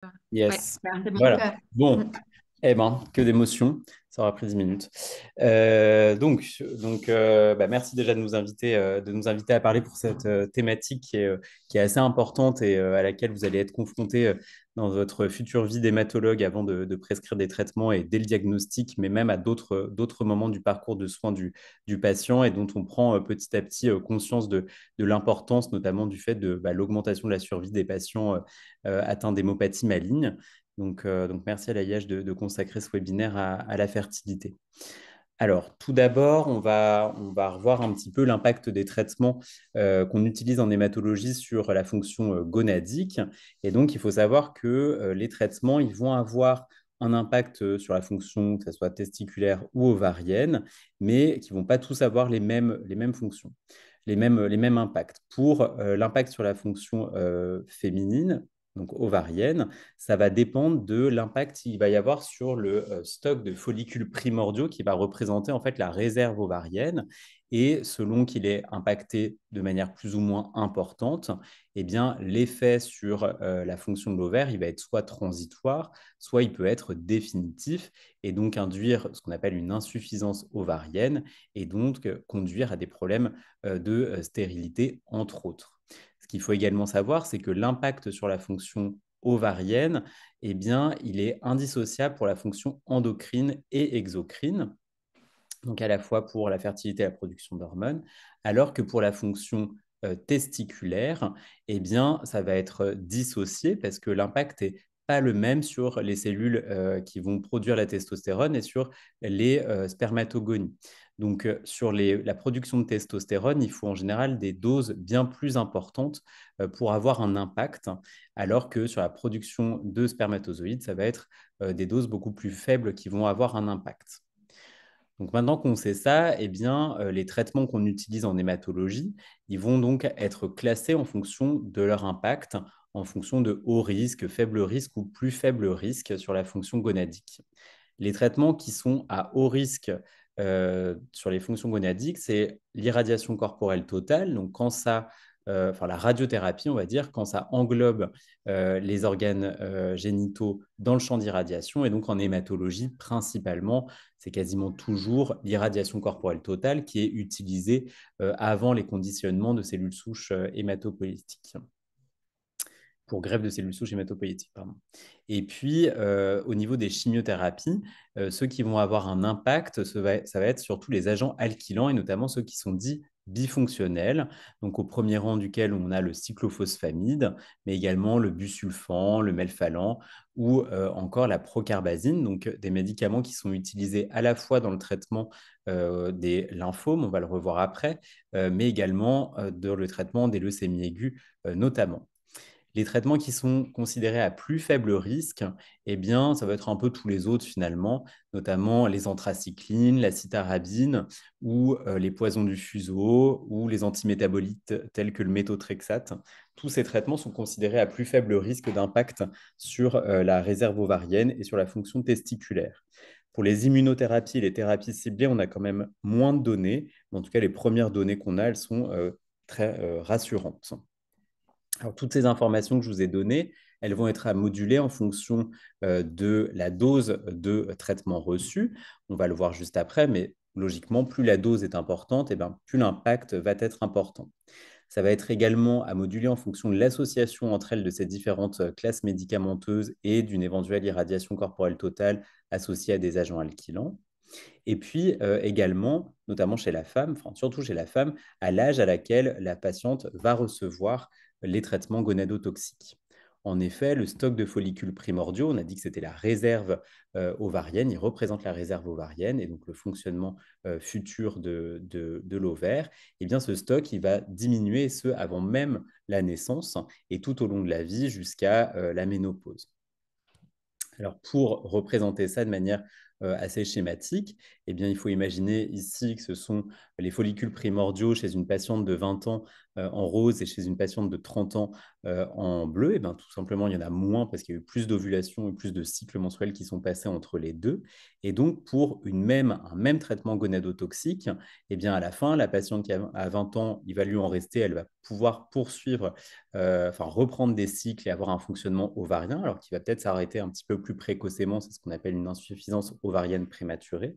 Ouais, Yes. bah, c'est bon. Voilà. Super. Bon, Mm. eh ben, que d'émotions. Ça aura pris 10 minutes. Bah, merci déjà de nous inviter à parler pour cette thématique qui est assez importante et à laquelle vous allez être confrontés dans votre future vie d'hématologue avant de prescrire des traitements et dès le diagnostic, mais même à d'autres moments du parcours de soins du patient et dont on prend petit à petit conscience de l'importance, notamment du fait de l'augmentation de la survie des patients atteints d'hémopathie maligne. Donc merci à l'AIH de consacrer ce webinaire à la fertilité. Alors, tout d'abord, on va revoir un petit peu l'impact des traitements qu'on utilise en hématologie sur la fonction gonadique. Et donc, il faut savoir que les traitements, ils vont avoir un impact sur la fonction, que ce soit testiculaire ou ovarienne, mais qui ne vont pas tous avoir les mêmes fonctions, les mêmes impacts. Pour l'impact sur la fonction féminine, donc ovarienne, ça va dépendre de l'impact qu'il va y avoir sur le stock de follicules primordiaux qui va représenter en fait la réserve ovarienne. Et selon qu'il est impacté de manière plus ou moins importante, eh bien, l'effet sur la fonction de l'ovaire, il va être soit transitoire, soit il peut être définitif et donc induire ce qu'on appelle une insuffisance ovarienne et donc conduire à des problèmes de stérilité, entre autres. Ce qu'il faut également savoir, c'est que l'impact sur la fonction ovarienne, eh bien, il est indissociable pour la fonction endocrine et exocrine, donc à la fois pour la fertilité et la production d'hormones, alors que pour la fonction testiculaire, eh bien, ça va être dissocié parce que l'impact est pas le même sur les cellules qui vont produire la testostérone et sur les spermatogonies. Donc, sur la production de testostérone, il faut en général des doses bien plus importantes pour avoir un impact, alors que sur la production de spermatozoïdes, ça va être des doses beaucoup plus faibles qui vont avoir un impact. Donc maintenant qu'on sait ça, eh bien, les traitements qu'on utilise en hématologie, ils vont donc être classés en fonction de leur impact, en fonction de haut risque, faible risque ou plus faible risque sur la fonction gonadique. Les traitements qui sont à haut risque sur les fonctions gonadiques, c'est l'irradiation corporelle totale. Donc, quand ça, enfin la radiothérapie, on va dire, quand ça englobe les organes génitaux dans le champ d'irradiation. Et donc, en hématologie, principalement, c'est quasiment toujours l'irradiation corporelle totale qui est utilisée avant les conditionnements de cellules souches hématopoïétiques pour greffe de cellules souches hématopoïétiques, pardon. Et puis, au niveau des chimiothérapies, ceux qui vont avoir un impact, ça va être surtout les agents alkylants et notamment ceux qui sont dits bifonctionnels, donc au premier rang duquel on a le cyclophosphamide, mais également le busulfan, le melphalan ou encore la procarbazine, donc des médicaments qui sont utilisés à la fois dans le traitement des lymphomes, on va le revoir après, mais également dans le traitement des leucémies aiguës notamment. Les traitements qui sont considérés à plus faible risque, eh bien, ça va être un peu tous les autres finalement, notamment les anthracyclines, la cytarabine ou les poisons du fuseau ou les antimétabolites tels que le méthotrexate. Tous ces traitements sont considérés à plus faible risque d'impact sur la réserve ovarienne et sur la fonction testiculaire. Pour les immunothérapies et les thérapies ciblées, on a quand même moins de données. Mais en tout cas, les premières données qu'on a, elles sont très rassurantes. Alors, toutes ces informations que je vous ai données, elles vont être à moduler en fonction de la dose de traitement reçu. On va le voir juste après, mais logiquement, plus la dose est importante, et bien, plus l'impact va être important. Ça va être également à moduler en fonction de l'association entre elles de ces différentes classes médicamenteuses et d'une éventuelle irradiation corporelle totale associée à des agents alkylants. Et puis également, notamment chez la femme, enfin surtout chez la femme, à l'âge à laquelle la patiente va recevoir les traitements gonadotoxiques. En effet, le stock de follicules primordiaux, on a dit que c'était la réserve ovarienne, il représente la réserve ovarienne et donc le fonctionnement futur de l'ovaire. Et bien ce stock, il va diminuer, et ce, avant même la naissance et tout au long de la vie jusqu'à la ménopause. Alors, pour représenter ça de manière assez schématique, eh bien, il faut imaginer ici que ce sont les follicules primordiaux chez une patiente de 20 ans en rose et chez une patiente de 30 ans en bleu, et ben, tout simplement, il y en a moins parce qu'il y a eu plus d'ovulation et plus de cycles menstruels qui sont passés entre les deux. Et donc, pour un même traitement gonadotoxique, eh bien, à la fin, la patiente qui a 20 ans, il va lui en rester, elle va pouvoir poursuivre, enfin reprendre des cycles et avoir un fonctionnement ovarien, alors qu'il va peut-être s'arrêter un petit peu plus précocement, c'est ce qu'on appelle une insuffisance ovarienne prématurée.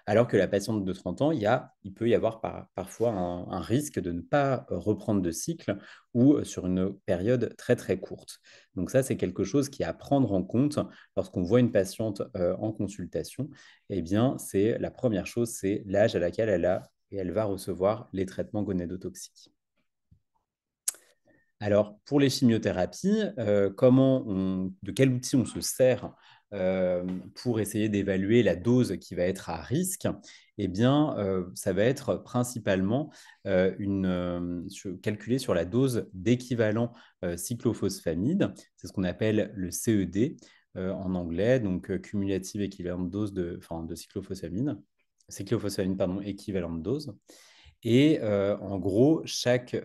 Alors que la patiente de 30 ans, il peut y avoir parfois un risque de ne pas reprendre de cycle ou sur une période très très courte. Donc ça, c'est quelque chose qui est à prendre en compte lorsqu'on voit une patiente en consultation. Eh bien, c'est la première chose, c'est l'âge à laquelle elle a et elle va recevoir les traitements gonadotoxiques. Alors, pour les chimiothérapies, de quel outil on se sert euh, pour essayer d'évaluer la dose qui va être à risque? Eh bien, ça va être principalement calculé sur la dose d'équivalent cyclophosphamide. C'est ce qu'on appelle le CED en anglais, donc cumulative équivalente dose de cyclophosphamide. Cyclophosphamide, pardon, équivalente dose. Et en gros, chaque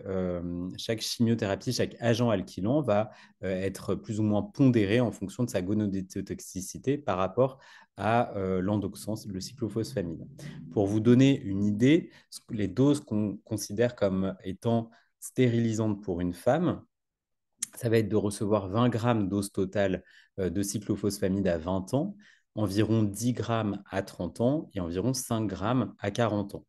chimiothérapie, chaque agent alkylant va être plus ou moins pondéré en fonction de sa gonadotoxicité par rapport à l'endoxan, le cyclophosphamide. Pour vous donner une idée, les doses qu'on considère comme étant stérilisantes pour une femme, ça va être de recevoir 20 grammes dose totale de cyclophosphamide à 20 ans, environ 10 grammes à 30 ans et environ 5 grammes à 40 ans.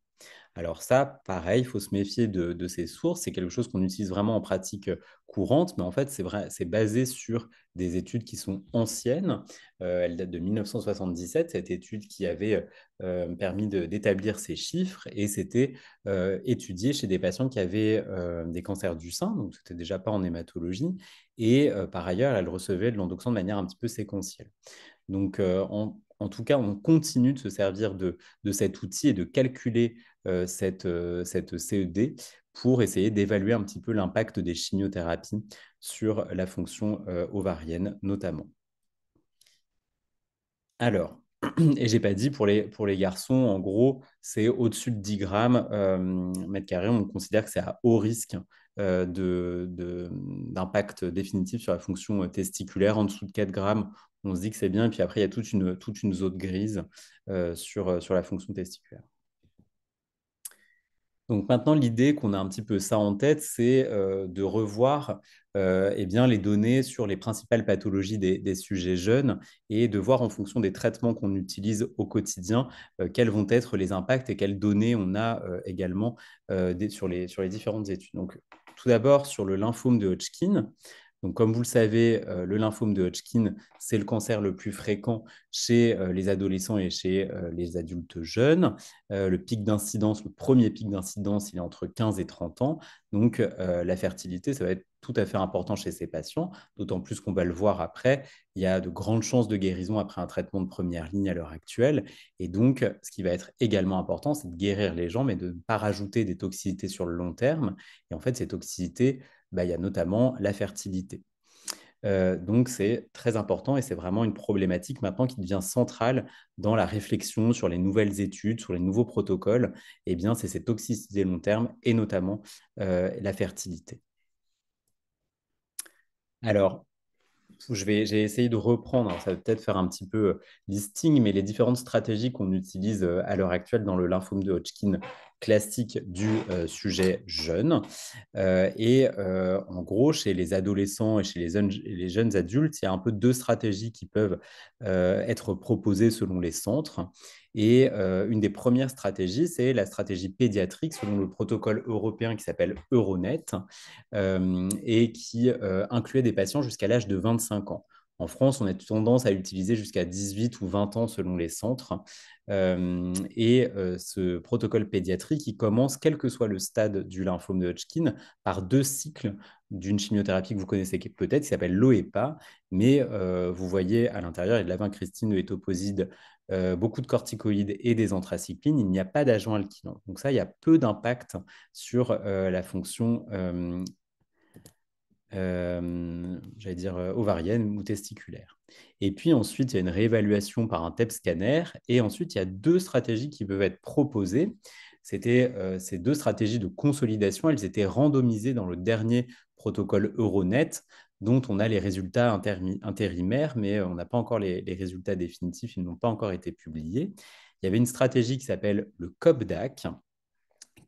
Alors ça, pareil, il faut se méfier de ces sources. C'est quelque chose qu'on utilise vraiment en pratique courante, mais en fait, c'est vrai, c'est basé sur des études qui sont anciennes. Elle date de 1977, cette étude qui avait permis d'établir ces chiffres, et c'était étudié chez des patients qui avaient des cancers du sein, donc c'était déjà pas en hématologie, et par ailleurs, elle recevait de l'endoxan de manière un petit peu séquentielle. Donc, en tout cas, on continue de se servir de cet outil et de calculer cette CED pour essayer d'évaluer un petit peu l'impact des chimiothérapies sur la fonction ovarienne notamment. Alors, et j'ai pas dit pour les garçons, en gros, c'est au-dessus de 10 grammes mètre carré. On considère que c'est à haut risque d'impact définitif sur la fonction testiculaire. En dessous de 4 grammes, on se dit que c'est bien. Et puis après, il y a toute une zone grise sur la fonction testiculaire. Donc maintenant, l'idée qu'on a un petit peu ça en tête, c'est de revoir eh bien, les données sur les principales pathologies des sujets jeunes et de voir en fonction des traitements qu'on utilise au quotidien, quels vont être les impacts et quelles données on a également sur les différentes études. Donc, tout d'abord, sur le lymphome de Hodgkin. Donc, comme vous le savez, le lymphome de Hodgkin, c'est le cancer le plus fréquent chez les adolescents et chez les adultes jeunes. Le pic d'incidence, le premier pic d'incidence, il est entre 15 et 30 ans. Donc, la fertilité, ça va être tout à fait important chez ces patients, d'autant plus qu'on va le voir après. Il y a de grandes chances de guérison après un traitement de première ligne à l'heure actuelle. Et donc, ce qui va être également important, c'est de guérir les gens, mais de ne pas rajouter des toxicités sur le long terme. Et en fait, ces toxicités, bah, il y a notamment la fertilité. Donc, c'est très important et c'est vraiment une problématique maintenant qui devient centrale dans la réflexion sur les nouvelles études, sur les nouveaux protocoles. Eh bien, c'est cette toxicité long terme et notamment la fertilité. Alors, j'ai essayé de reprendre, alors ça va peut-être faire un petit peu listing, mais les différentes stratégies qu'on utilise à l'heure actuelle dans le lymphome de Hodgkin classique du sujet jeune. En gros, chez les adolescents et chez les jeunes adultes, il y a un peu deux stratégies qui peuvent être proposées selon les centres. Et une des premières stratégies, c'est la stratégie pédiatrique selon le protocole européen qui s'appelle Euronet et qui incluait des patients jusqu'à l'âge de 25 ans. En France, on a tendance à l'utiliser jusqu'à 18 ou 20 ans selon les centres. Ce protocole pédiatrique, il commence, quel que soit le stade du lymphome de Hodgkin, par deux cycles d'une chimiothérapie que vous connaissez peut-être, qui s'appelle l'OEPA. Mais vous voyez à l'intérieur, il y a de la vincristine, de l'étoposide, beaucoup de corticoïdes et des anthracyclines. Il n'y a pas d'agent alkylant. Donc ça, il y a peu d'impact sur la fonction j'allais dire ovarienne ou testiculaire. Et puis ensuite, il y a une réévaluation par un TEP scanner. Et ensuite, il y a deux stratégies qui peuvent être proposées. ces deux stratégies de consolidation, elles étaient randomisées dans le dernier protocole Euronet, dont on a les résultats intérimaires, mais on n'a pas encore les résultats définitifs, ils n'ont pas encore été publiés. Il y avait une stratégie qui s'appelle le COBDAC,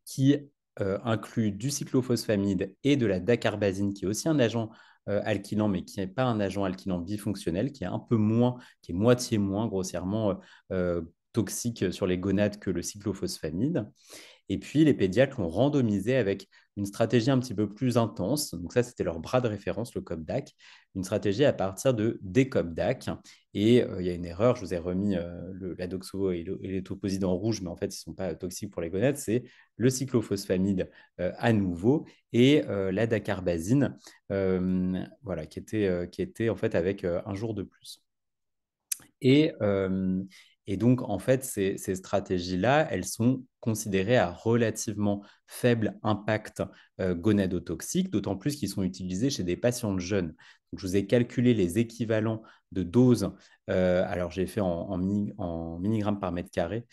qui inclut du cyclophosphamide et de la dacarbazine, qui est aussi un agent alkylant, mais qui n'est pas un agent alkylant bifonctionnel, qui est un peu moins, qui est moitié moins grossièrement toxique sur les gonades que le cyclophosphamide. Et puis, les pédiatres l'ont randomisé avec une stratégie un petit peu plus intense. Donc ça, c'était leur bras de référence, le COBDAC, une stratégie à partir de DCOBDAC. Et il y a une erreur, je vous ai remis la doxo et les toposides en rouge, mais en fait, ils ne sont pas toxiques pour les gonades. C'est le cyclophosphamide à nouveau et la dacarbazine, voilà, qui était en fait avec un jour de plus. Et, euh, et donc, en fait, ces stratégies-là, elles sont considérées à relativement faible impact gonadotoxique, d'autant plus qu'ils sont utilisés chez des patients jeunes. Donc, je vous ai calculé les équivalents de doses. Alors, j'ai fait en milligrammes par mètre carré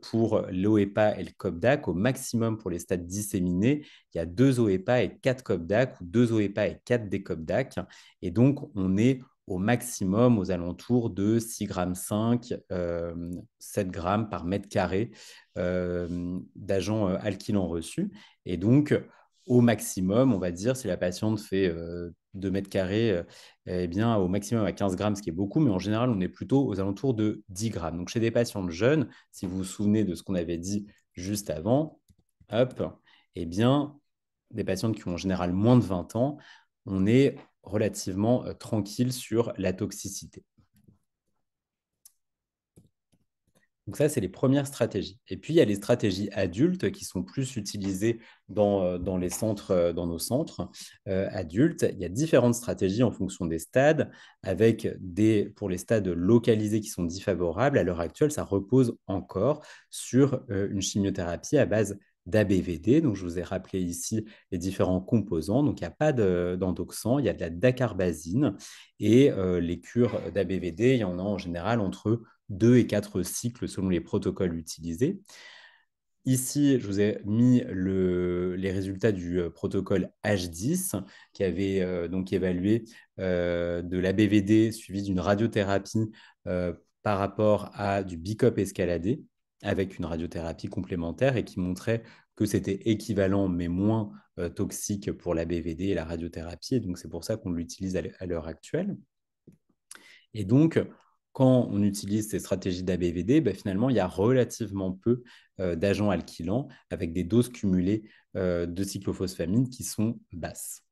pour l'OEPA et le COBDAC. Au maximum pour les stades disséminés, il y a 2 OEPA et 4 COBDAC ou 2 OEPA et 4 DCOBDAC. Et donc, on est au maximum aux alentours de 6,5 g, 7 grammes par mètre carré d'agents alkylants reçus. Et donc, au maximum, on va dire, si la patiente fait 2 mètres carrés, eh bien, au maximum à 15 grammes, ce qui est beaucoup, mais en général, on est plutôt aux alentours de 10 grammes. Donc, chez des patientes jeunes, si vous vous souvenez de ce qu'on avait dit juste avant, hop, eh bien, des patientes qui ont en général moins de 20 ans, on est relativement tranquille sur la toxicité. Donc ça, c'est les premières stratégies. Et puis, il y a les stratégies adultes qui sont plus utilisées dans les centres, dans nos centres adultes. Il y a différentes stratégies en fonction des stades, avec pour les stades localisés qui sont défavorables. À l'heure actuelle, ça repose encore sur une chimiothérapie à base d'ABVD. Donc, je vous ai rappelé ici les différents composants. Donc, il n'y a pas d'endoxan, il y a de la dacarbazine. Et les cures d'ABVD, il y en a en général entre 2 et 4 cycles selon les protocoles utilisés. Ici, je vous ai mis les résultats du protocole H10 qui avait donc évalué de l'ABVD suivi d'une radiothérapie par rapport à du BICOP escaladé avec une radiothérapie complémentaire et qui montrait que c'était équivalent mais moins toxique pour l'ABVD et la radiothérapie. Et donc, c'est pour ça qu'on l'utilise à l'heure actuelle. Et donc, quand on utilise ces stratégies d'ABVD, ben, finalement, il y a relativement peu d'agents alkylants avec des doses cumulées de cyclophosphamide qui sont basses.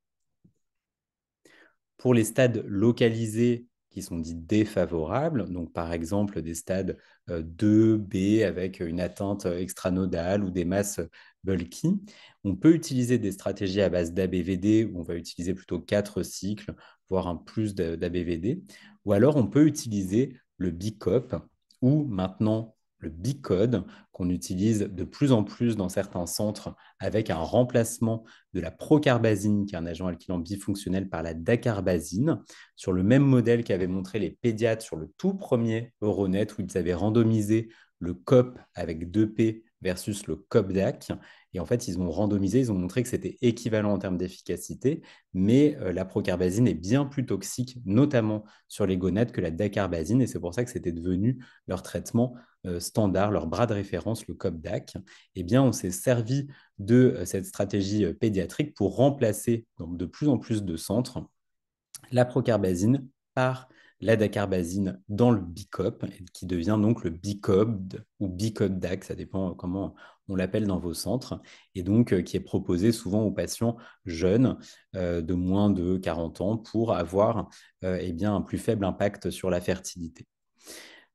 Pour les stades localisés qui sont dits défavorables, donc par exemple des stades 2B avec une atteinte extranodale ou des masses bulky, on peut utiliser des stratégies à base d'ABVD où on va utiliser plutôt 4 cycles, voire un plus d'ABVD, ou alors on peut utiliser le BICOP ou maintenant le BICODE qu'on utilise de plus en plus dans certains centres avec un remplacement de la procarbazine, qui est un agent alkylant bifonctionnel, par la dacarbazine, sur le même modèle qu'avaient montré les pédiatres sur le tout premier Euronet, où ils avaient randomisé le COP avec 2P versus le COPDAC. Et en fait, ils ont randomisé, ils ont montré que c'était équivalent en termes d'efficacité, mais la procarbazine est bien plus toxique, notamment sur les gonades, que la dacarbazine, et c'est pour ça que c'était devenu leur traitement standard, leur bras de référence, le COPDAC. Eh bien, on s'est servi de cette stratégie pédiatrique pour remplacer dans de plus en plus de centres la procarbazine par la dacarbazine dans le BICOP, qui devient donc le BICOBD ou BICOBDAC, ça dépend comment on l'appelle dans vos centres, et donc qui est proposé souvent aux patients jeunes de moins de 40 ans pour avoir eh bien, un plus faible impact sur la fertilité.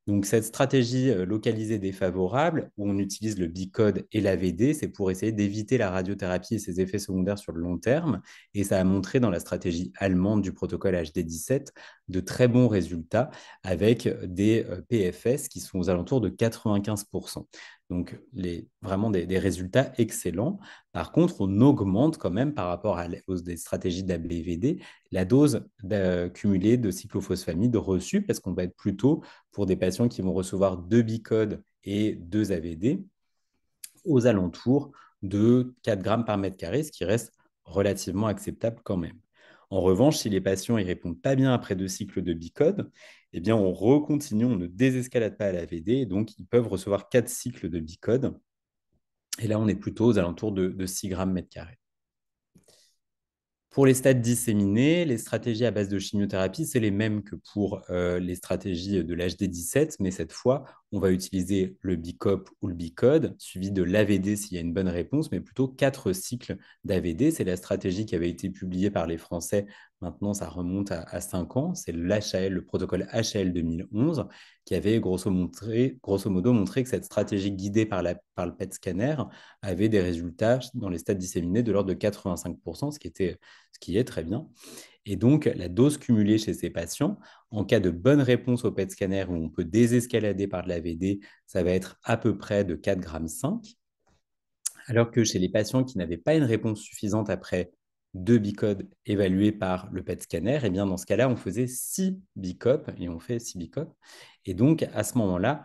Donc, cette stratégie localisée défavorable, où on utilise le BICODE et l'AVD, c'est pour essayer d'éviter la radiothérapie et ses effets secondaires sur le long terme. Et ça a montré dans la stratégie allemande du protocole HD17 de très bons résultats avec des PFS qui sont aux alentours de 95%. Donc, vraiment des résultats excellents. Par contre, on augmente quand même par rapport aux des stratégies d'ABVD la dose cumulée de cyclophosphamide reçue parce qu'on va être plutôt pour des patients qui vont recevoir 2 bicodes et 2 AVD. aux alentours de 4 grammes par mètre carré, ce qui reste relativement acceptable quand même. En revanche, si les patients ne répondent pas bien après 2 cycles de bicode, eh bien, on recontinue, on ne désescalade pas à la VD, et donc ils peuvent recevoir 4 cycles de bicode. Et là, on est plutôt aux alentours de 6 grammes mètre carré. Pour les stades disséminés, les stratégies à base de chimiothérapie, c'est les mêmes que pour les stratégies de l'HD17, mais cette fois, on va utiliser le BICOP ou le BICODE, suivi de l'AVD s'il y a une bonne réponse, mais plutôt 4 cycles d'AVD. C'est la stratégie qui avait été publiée par les Français. Maintenant, ça remonte à 5 ans. C'est l'HAL, le protocole HAL 2011, qui avait grosso modo montré que cette stratégie guidée par le PET scanner avait des résultats dans les stades disséminés de l'ordre de 85%, ce qui est très bien. Et donc, la dose cumulée chez ces patients, en cas de bonne réponse au PET scanner où on peut désescalader par de l'AVD, ça va être à peu près de 4,5 g. Alors que chez les patients qui n'avaient pas une réponse suffisante après 2 bicodes évalués par le PET scanner, eh bien dans ce cas-là, on faisait 6 bicop et on fait 6 bicop. Et donc, à ce moment-là,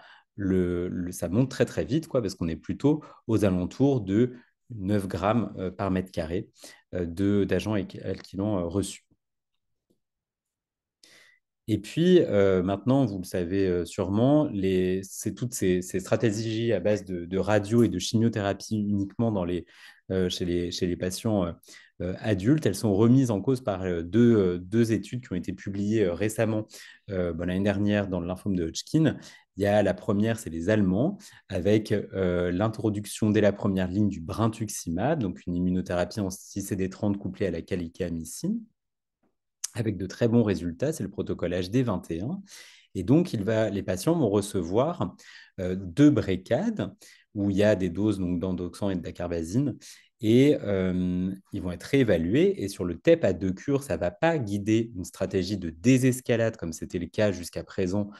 ça monte très très vite, quoi, parce qu'on est plutôt aux alentours de 9 grammes par mètre carré d'agents alkylants reçus. Et puis, maintenant, vous le savez sûrement, c'est toutes ces stratégies à base de radio et de chimiothérapie uniquement chez les patients adultes. Elles sont remises en cause par deux études qui ont été publiées récemment, l'année dernière, dans le lymphome de Hodgkin. Il y a la première, c'est les Allemands, avec l'introduction dès la première ligne du brintuximab, donc une immunothérapie en 6CD30 couplée à la calicamycine, avec de très bons résultats. C'est le protocole HD21. Et donc, les patients vont recevoir 2 brécades où il y a des doses d'endoxan et de dacarbazine. Et ils vont être réévalués. Et sur le TEP à 2 cures, ça ne va pas guider une stratégie de désescalade comme c'était le cas jusqu'à présent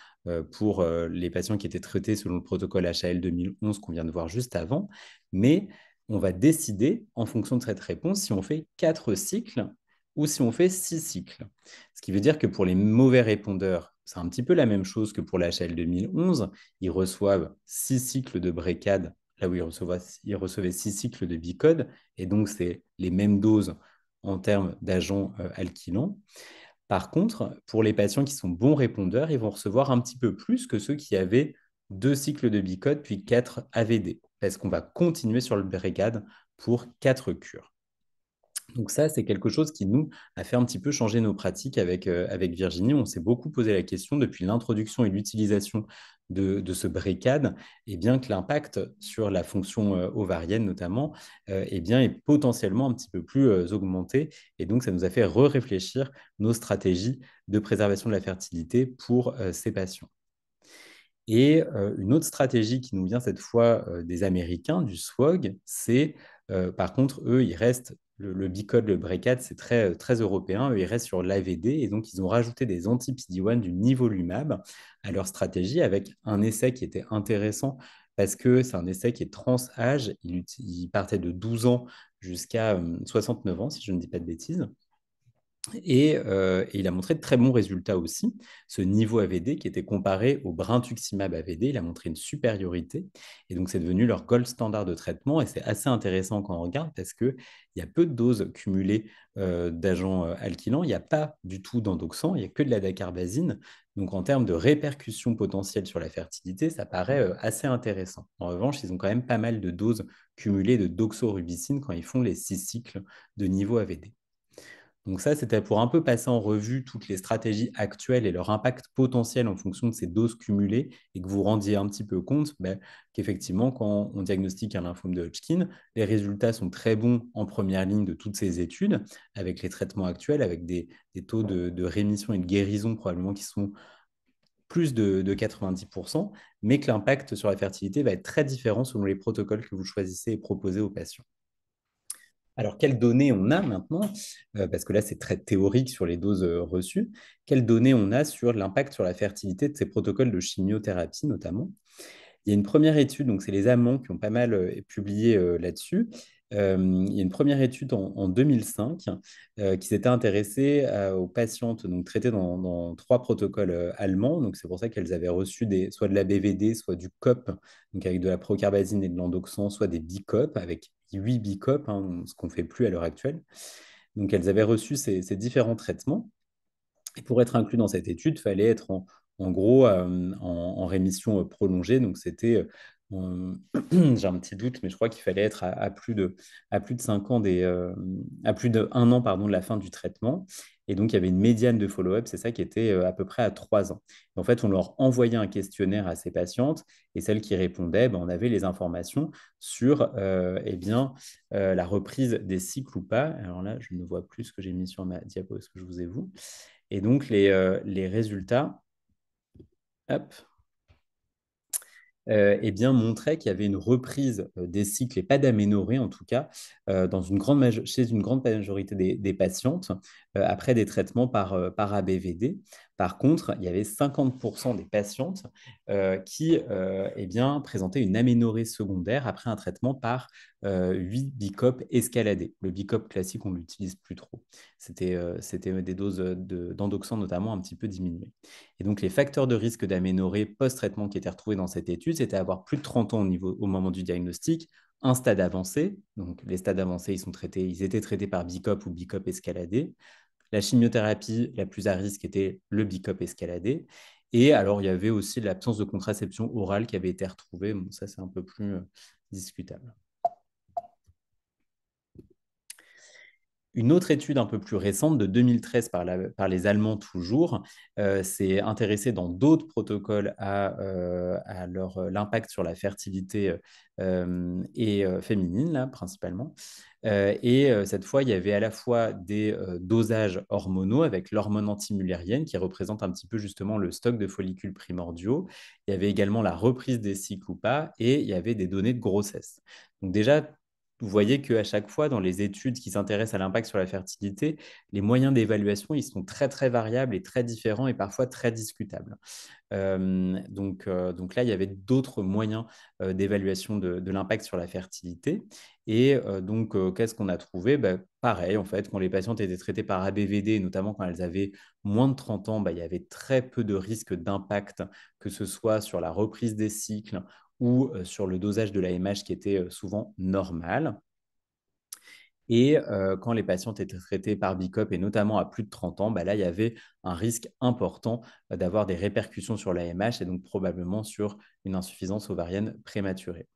pour les patients qui étaient traités selon le protocole HAL 2011 qu'on vient de voir juste avant. Mais on va décider, en fonction de cette réponse, si on fait 4 cycles ou si on fait 6 cycles. Ce qui veut dire que pour les mauvais répondeurs, c'est un petit peu la même chose que pour l'HL 2011. Ils reçoivent 6 cycles de brécade, là où ils recevaient 6 cycles de bicode, et donc c'est les mêmes doses en termes d'agents alkylants. Par contre, pour les patients qui sont bons répondeurs, ils vont recevoir un petit peu plus que ceux qui avaient 2 cycles de bicode puis 4 AVD, parce qu'on va continuer sur le brécade pour 4 cures. Donc ça, c'est quelque chose qui nous a fait un petit peu changer nos pratiques avec Virginie. On s'est beaucoup posé la question depuis l'introduction et l'utilisation de ce BRCAD, et bien que l'impact sur la fonction ovarienne notamment bien, est potentiellement un petit peu plus augmenté. Et donc, ça nous a fait réfléchir nos stratégies de préservation de la fertilité pour ces patients. Et une autre stratégie qui nous vient cette fois des Américains, du SWOG, c'est par contre, eux, ils restent, le BICOD, le BRCAD, c'est très, très européen, eux, ils restent sur l'AVD et donc ils ont rajouté des anti-PD-1 du nivolumab à leur stratégie avec un essai qui était intéressant parce que c'est un essai qui est trans-âge, il partait de 12 ans jusqu'à 69 ans, si je ne dis pas de bêtises. Et il a montré de très bons résultats aussi. Ce niveau AVD qui était comparé au brintuximab AVD, il a montré une supériorité. Et donc, c'est devenu leur gold standard de traitement. Et c'est assez intéressant quand on regarde parce qu'il y a peu de doses cumulées d'agents alkylants. Il n'y a pas du tout d'endoxan, il n'y a que de la dacarbazine. Donc, en termes de répercussions potentielles sur la fertilité, ça paraît assez intéressant. En revanche, ils ont quand même pas mal de doses cumulées de doxorubicine quand ils font les 6 cycles de niveau AVD. Donc ça, c'était pour un peu passer en revue toutes les stratégies actuelles et leur impact potentiel en fonction de ces doses cumulées et que vous rendiez un petit peu compte qu'effectivement, quand on diagnostique un lymphome de Hodgkin, les résultats sont très bons en première ligne de toutes ces études avec les traitements actuels, avec des taux de rémission et de guérison probablement qui sont plus de 90%, mais que l'impact sur la fertilité va être très différent selon les protocoles que vous choisissez et proposez aux patients. Alors, quelles données on a maintenant? Parce que là, c'est très théorique sur les doses reçues. Quelles données on a sur l'impact sur la fertilité de ces protocoles de chimiothérapie, notamment? Il y a une première étude, donc c'est les Allemands qui ont pas mal publié là-dessus. Il y a une première étude en 2005 qui s'était intéressée aux patientes donc, traitées dans trois protocoles allemands. Donc, c'est pour ça qu'elles avaient reçu soit de la BVD, soit du COP, donc avec de la procarbazine et de l'endoxan, soit des BICOP, avec 8 BICOP, hein, ce qu'on ne fait plus à l'heure actuelle. Donc, elles avaient reçu ces différents traitements. Et pour être inclus dans cette étude, il fallait être en gros en rémission prolongée. Donc, c'était, j'ai un petit doute, mais je crois qu'il fallait être à plus de 5 ans, à plus de 1 an, pardon, de la fin du traitement. Et donc, il y avait une médiane de follow-up, c'est ça qui était à peu près à 3 ans. Et en fait, on leur envoyait un questionnaire à ces patientes et celles qui répondaient, ben, on avait les informations sur eh bien, la reprise des cycles ou pas. Alors là, je ne vois plus ce que j'ai mis sur ma diapo, est-ce que je vous ai vu? Et donc, les résultats, hop, eh bien, montraient qu'il y avait une reprise des cycles, et pas d'aménorrhée en tout cas, chez une grande majorité des patientes, après des traitements par ABVD. Par contre, il y avait 50% des patientes qui eh bien, présentaient une aménorrhée secondaire après un traitement par 8 bicop escaladés. Le bicop classique, on ne l'utilise plus trop. C'était des doses d'endoxan notamment un petit peu diminuées. Et donc, les facteurs de risque d'aménorrhée post-traitement qui étaient retrouvés dans cette étude, c'était avoir plus de 30 ans au moment du diagnostic, un stade avancé. Donc, les stades avancés, ils étaient traités par BICOP ou BICOP escaladé. La chimiothérapie la plus à risque était le BICOP escaladé. Et alors, il y avait aussi l'absence de contraception orale qui avait été retrouvée. Bon, ça, c'est un peu plus discutable. Une autre étude un peu plus récente, de 2013 par les Allemands toujours, s'est intéressée dans d'autres protocoles à l'impact sur la fertilité féminine, là, principalement. Cette fois, il y avait à la fois des dosages hormonaux avec l'hormone antimullérienne qui représente un petit peu justement le stock de follicules primordiaux. Il y avait également la reprise des cycles ou pas et il y avait des données de grossesse. Donc déjà, vous voyez qu'à chaque fois, dans les études qui s'intéressent à l'impact sur la fertilité, les moyens d'évaluation, ils sont très, très variables et très différents et parfois très discutables. Donc là, il y avait d'autres moyens d'évaluation de l'impact sur la fertilité. Et qu'est-ce qu'on a trouvé? Pareil, en fait, quand les patientes étaient traitées par ABVD, notamment quand elles avaient moins de 30 ans, il y avait très peu de risques d'impact, que ce soit sur la reprise des cycles ou sur le dosage de l'AMH qui était souvent normal. Et quand les patientes étaient traitées par BICOP, et notamment à plus de 30 ans, là, il y avait un risque important d'avoir des répercussions sur l'AMH et donc probablement sur une insuffisance ovarienne prématurée.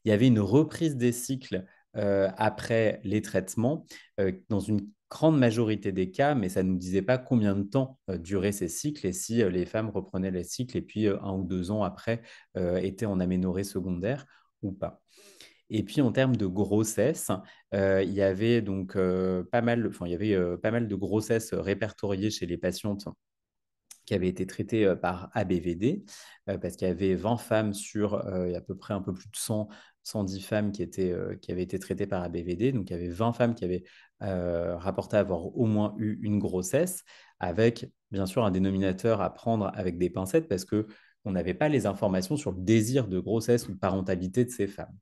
Il y avait une reprise des cycles après les traitements dans une grande majorité des cas, mais ça ne nous disait pas combien de temps duraient ces cycles et si les femmes reprenaient les cycles et puis 1 ou 2 ans après étaient en aménorrhée secondaire ou pas. Et puis en termes de grossesse, il y avait donc pas mal de grossesses répertoriées chez les patientes qui avaient été traitées par ABVD, parce qu'il y avait 20 femmes sur à peu près un peu plus de 110 femmes qui avaient été traitées par ABVD. Donc il y avait 20 femmes qui avaient rapporté avoir au moins eu une grossesse, avec bien sûr un dénominateur à prendre avec des pincettes, parce qu'on n'avait pas les informations sur le désir de grossesse ou de parentalité de ces femmes.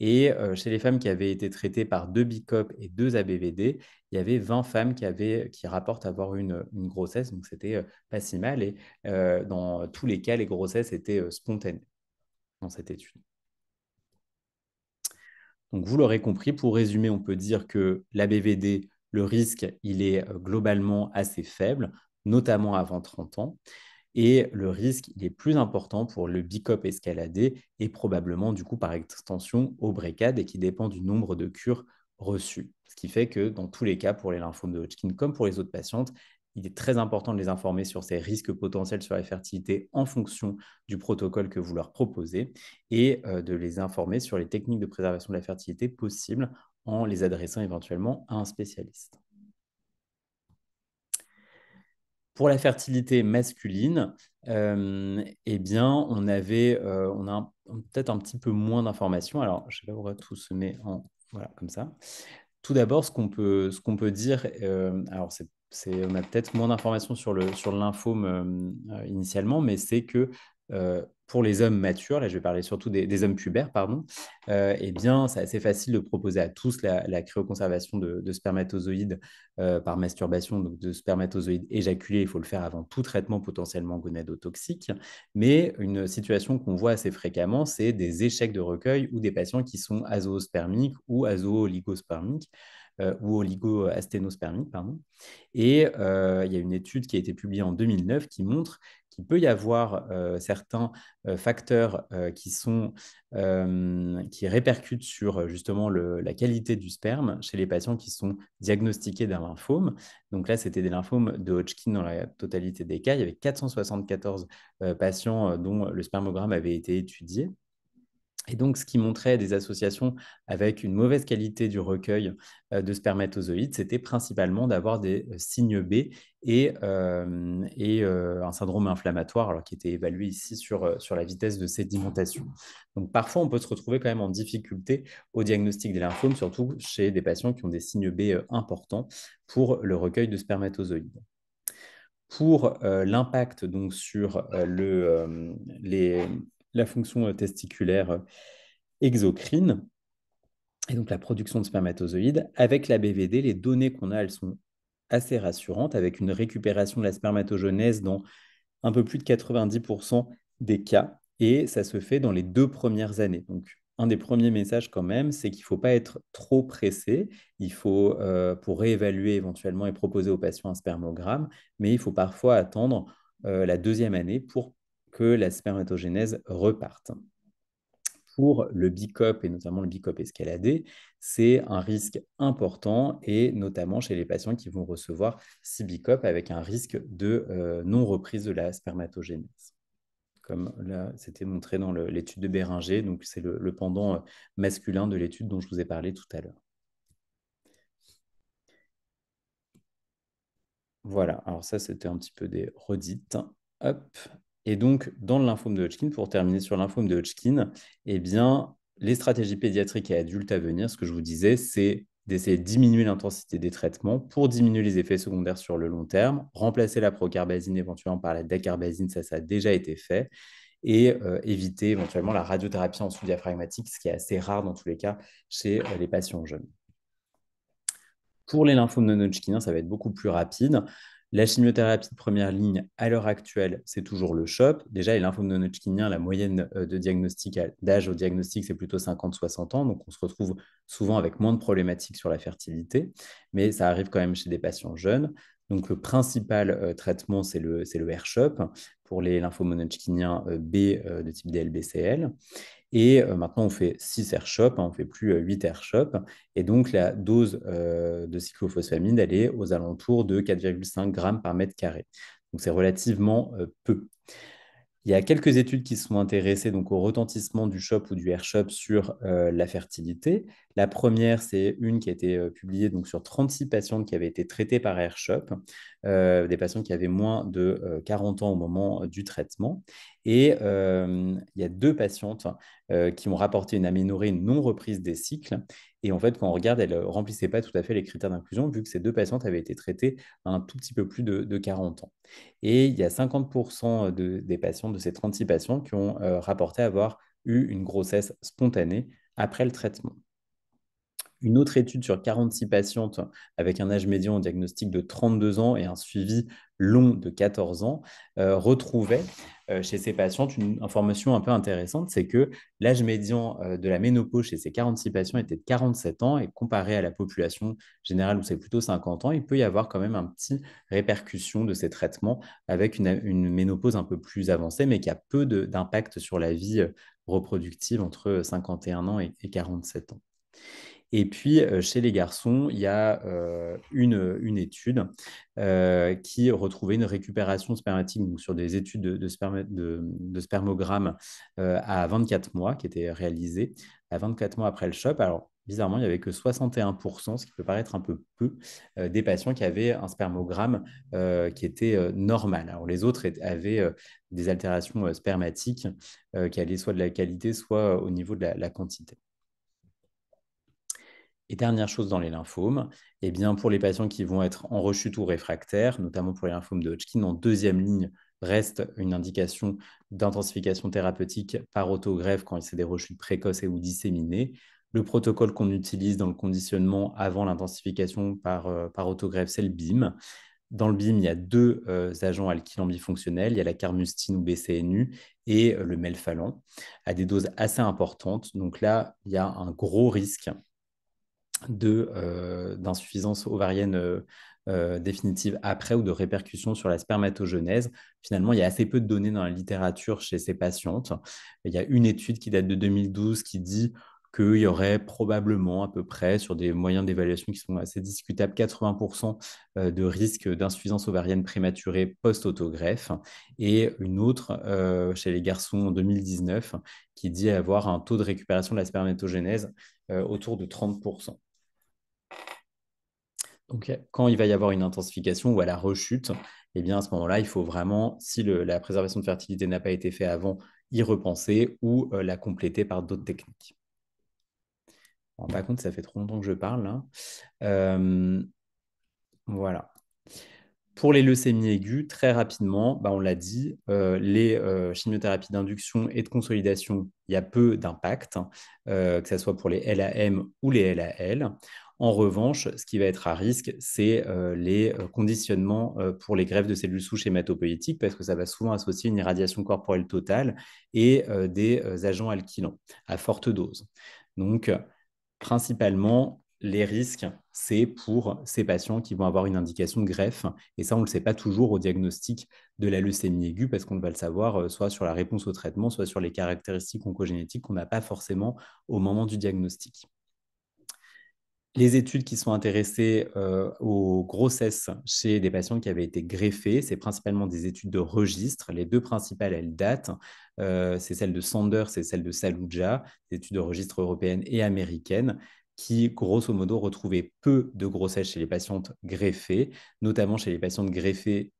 Et chez les femmes qui avaient été traitées par 2 BICOP et 2 ABVD, il y avait 20 femmes qui rapportent avoir une grossesse, donc c'était pas si mal. Et dans tous les cas, les grossesses étaient spontanées dans cette étude. Donc vous l'aurez compris, pour résumer, on peut dire que l'ABVD, le risque, il est globalement assez faible, notamment avant 30 ans. Et le risque, il est plus important pour le BICOP escaladé et probablement, du coup, par extension, au BRCA et qui dépend du nombre de cures reçues. Ce qui fait que dans tous les cas, pour les lymphomes de Hodgkin comme pour les autres patientes, il est très important de les informer sur ces risques potentiels sur la fertilité en fonction du protocole que vous leur proposez et de les informer sur les techniques de préservation de la fertilité possibles en les adressant éventuellement à un spécialiste. Pour la fertilité masculine, eh bien, on a peut-être un petit peu moins d'informations. Alors, je ne sais pas pourquoi tout se met voilà, comme ça. Tout d'abord, ce qu'on peut dire, alors on a peut-être moins d'informations sur le lymphome initialement, mais c'est que pour les hommes matures, là je vais parler surtout des hommes pubères, pardon, eh bien c'est assez facile de proposer à tous la cryoconservation de spermatozoïdes par masturbation, donc de spermatozoïdes éjaculés. Il faut le faire avant tout traitement potentiellement gonadotoxique. Mais une situation qu'on voit assez fréquemment, c'est des échecs de recueil ou des patients qui sont azoospermiques ou azo-oligospermiques ou oligo-asténospermiques, pardon. Et il y a une étude qui a été publiée en 2009 qui montre qu'il peut y avoir certains facteurs qui répercutent sur justement la qualité du sperme chez les patients qui sont diagnostiqués d'un lymphome. Donc là, c'était des lymphomes de Hodgkin dans la totalité des cas. Il y avait 474 patients dont le spermogramme avait été étudié. Et donc, ce qui montrait des associations avec une mauvaise qualité du recueil de spermatozoïdes, c'était principalement d'avoir des signes B et un syndrome inflammatoire, alors qui était évalué ici sur la vitesse de sédimentation. Donc, parfois, on peut se retrouver quand même en difficulté au diagnostic des lymphomes, surtout chez des patients qui ont des signes B importants pour le recueil de spermatozoïdes. Pour l'impact donc sur la fonction testiculaire exocrine, et donc la production de spermatozoïdes, avec la BVD, les données qu'on a, elles sont assez rassurantes, avec une récupération de la spermatogenèse dans un peu plus de 90% des cas, et ça se fait dans les 2 premières années. Donc, un des premiers messages quand même, c'est qu'il ne faut pas être trop pressé. Il faut, pour réévaluer éventuellement et proposer aux patients un spermogramme, mais il faut parfois attendre la 2e année pour que la spermatogénèse reparte. Pour le BICOP et notamment le BICOP escaladé, c'est un risque important et notamment chez les patients qui vont recevoir 6 BICOP avec un risque de non-reprise de la spermatogénèse. Comme là, c'était montré dans l'étude de Béringer, donc c'est le pendant masculin de l'étude dont je vous ai parlé tout à l'heure. Voilà, alors ça, c'était un petit peu des redites. Hop. Et donc, dans le lymphome de Hodgkin, pour terminer sur le lymphome de Hodgkin, eh bien, les stratégies pédiatriques et adultes à venir, ce que je vous disais, c'est d'essayer de diminuer l'intensité des traitements pour diminuer les effets secondaires sur le long terme, remplacer la procarbazine éventuellement par la dacarbazine, ça a déjà été fait, et éviter éventuellement la radiothérapie en sous-diaphragmatique, ce qui est assez rare dans tous les cas chez les patients jeunes. Pour les lymphomes non-Hodgkiniens, ça va être beaucoup plus rapide. La chimiothérapie de première ligne, à l'heure actuelle, c'est toujours le CHOP. Déjà, les lymphomes non-Hodgkiniens, la moyenne de diagnostic d'âge au diagnostic, c'est plutôt 50-60 ans. Donc, on se retrouve souvent avec moins de problématiques sur la fertilité. Mais ça arrive quand même chez des patients jeunes. Donc, le principal traitement, c'est le R-CHOP pour les lymphomes non-Hodgkiniens B de type DLBCL. Et maintenant, on fait 6 R-CHOP, on ne fait plus 8 R-CHOP. Et donc, la dose de cyclophosphamide, elle est aux alentours de 4,5 grammes par mètre carré. Donc, c'est relativement peu. Il y a quelques études qui se sont intéressées donc, au retentissement du CHOP ou du R-CHOP sur la fertilité. La première, c'est une qui a été publiée donc, sur 36 patientes qui avaient été traitées par R-CHOP, des patients qui avaient moins de 40 ans au moment du traitement. Et il y a 2 patientes qui ont rapporté une aménorrhée non reprise des cycles. Et en fait, quand on regarde, elles ne remplissaient pas tout à fait les critères d'inclusion, vu que ces 2 patientes avaient été traitées à un tout petit peu plus de 40 ans. Et il y a 50% des patients, de ces 36 patients, qui ont rapporté avoir eu une grossesse spontanée après le traitement. Une autre étude sur 46 patientes avec un âge médian au diagnostic de 32 ans et un suivi long de 14 ans retrouvait chez ces patientes une information un peu intéressante, c'est que l'âge médian de la ménopause chez ces 46 patients était de 47 ans et comparé à la population générale où c'est plutôt 50 ans, il peut y avoir quand même un petit répercussion de ces traitements avec une ménopause un peu plus avancée mais qui a peu d'impact sur la vie reproductive entre 51 ans et 47 ans. Et puis, chez les garçons, il y a une étude qui retrouvait une récupération spermatique donc sur des études de spermogramme à 24 mois qui étaient réalisées à 24 mois après le CHOP. Alors, bizarrement, il n'y avait que 61%, ce qui peut paraître un peu peu, des patients qui avaient un spermogramme qui était normal. Alors, les autres avaient des altérations spermatiques qui allaient soit de la qualité, soit au niveau de la quantité. Et dernière chose dans les lymphomes, pour les patients qui vont être en rechute ou réfractaires, notamment pour les lymphomes de Hodgkin, en 2e ligne reste une indication d'intensification thérapeutique par autogreffe quand c'est des rechutes précoces et ou disséminées. Le protocole qu'on utilise dans le conditionnement avant l'intensification par autogreffe, c'est le BIM. Dans le BIM, il y a deux agents alkyles bifonctionnels. Il y a la carmustine ou BCNU et le melphalan à des doses assez importantes. Donc là, il y a un gros risque d'insuffisance ovarienne définitive après ou de répercussions sur la spermatogenèse. Finalement, il y a assez peu de données dans la littérature chez ces patientes. Il y a une étude qui date de 2012 qui dit qu'il y aurait probablement à peu près, sur des moyens d'évaluation qui sont assez discutables, 80% de risque d'insuffisance ovarienne prématurée post-autogreffe, et une autre chez les garçons en 2019 qui dit avoir un taux de récupération de la spermatogénèse autour de 30%. Donc, quand il va y avoir une intensification ou à la rechute, eh bien, à ce moment-là, il faut vraiment, si la préservation de fertilité n'a pas été faite avant, y repenser ou la compléter par d'autres techniques. Bon, par contre, ça fait trop longtemps que je parle là. Voilà. Pour les leucémies aiguës, très rapidement, on l'a dit, les chimiothérapies d'induction et de consolidation, il y a peu d'impact, que ce soit pour les LAM ou les LAL. En revanche, ce qui va être à risque, c'est les conditionnements pour les greffes de cellules souches hématopoïétiques, parce que ça va souvent associer une irradiation corporelle totale et des agents alkylants à forte dose. Donc, principalement, les risques, c'est pour ces patients qui vont avoir une indication de greffe. Et ça, on ne le sait pas toujours au diagnostic de la leucémie aiguë parce qu'on va le savoir soit sur la réponse au traitement, soit sur les caractéristiques oncogénétiques qu'on n'a pas forcément au moment du diagnostic. Les études qui sont intéressées aux grossesses chez des patients qui avaient été greffés, c'est principalement des études de registre. Les deux principales, elles datent. C'est celle de Sanders et celle de Saluja, des études de registre européennes et américaines, qui, grosso modo, retrouvaient peu de grossesses chez les patientes greffées, notamment chez les patientes greffées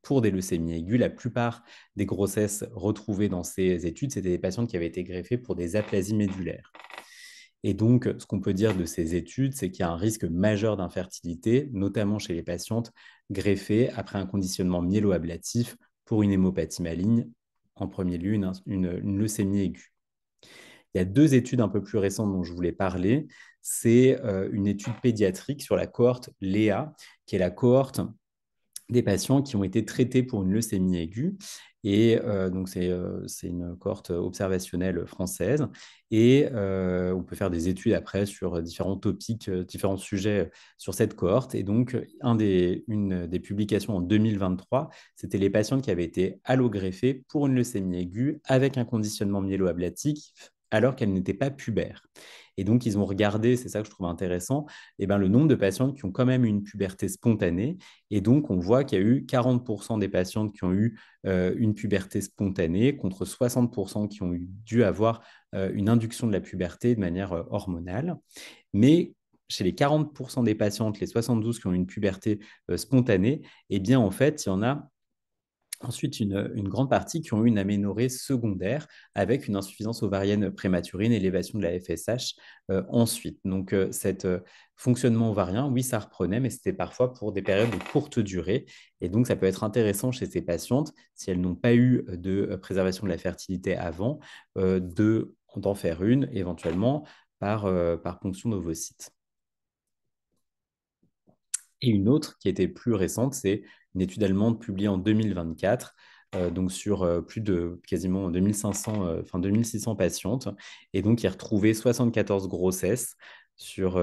pour des leucémies aiguës. La plupart des grossesses retrouvées dans ces études, c'était des patientes qui avaient été greffées pour des aplasies médulaires. Et donc, ce qu'on peut dire de ces études, c'est qu'il y a un risque majeur d'infertilité, notamment chez les patientes greffées après un conditionnement myéloablatif pour une hémopathie maligne, en premier lieu une leucémie aiguë. Il y a deux études un peu plus récentes dont je voulais parler. C'est une étude pédiatrique sur la cohorte LEA, qui est la cohorte des patients qui ont été traités pour une leucémie aiguë. Et donc, c'est une cohorte observationnelle française. Et on peut faire des études après sur différents topics, différents sujets sur cette cohorte. Et donc, une des publications en 2023, c'était les patients qui avaient été allogreffés pour une leucémie aiguë avec un conditionnement myéloablatif alors qu'elle n'était pas pubère. Et donc, ils ont regardé, c'est ça que je trouve intéressant, le nombre de patientes qui ont quand même une puberté spontanée. Et donc, on voit qu'il y a eu 40% des patientes qui ont eu une puberté spontanée contre 60% qui ont dû avoir une induction de la puberté de manière hormonale. Mais chez les 40% des patientes, les 72 qui ont une puberté spontanée, eh bien, en fait, il y en a ensuite une grande partie qui ont eu une aménorrhée secondaire avec une insuffisance ovarienne prématurée, une élévation de la FSH ensuite. Donc, cet fonctionnement ovarien, oui, ça reprenait, mais c'était parfois pour des périodes de courte durée. Et donc, ça peut être intéressant chez ces patientes, si elles n'ont pas eu de préservation de la fertilité avant, d'en faire une éventuellement par ponction d'ovocytes. Et une autre qui était plus récente, c'est une étude allemande publiée en 2024, donc sur plus de quasiment 2500, 2600 patientes, et donc qui a retrouvé 74 grossesses sur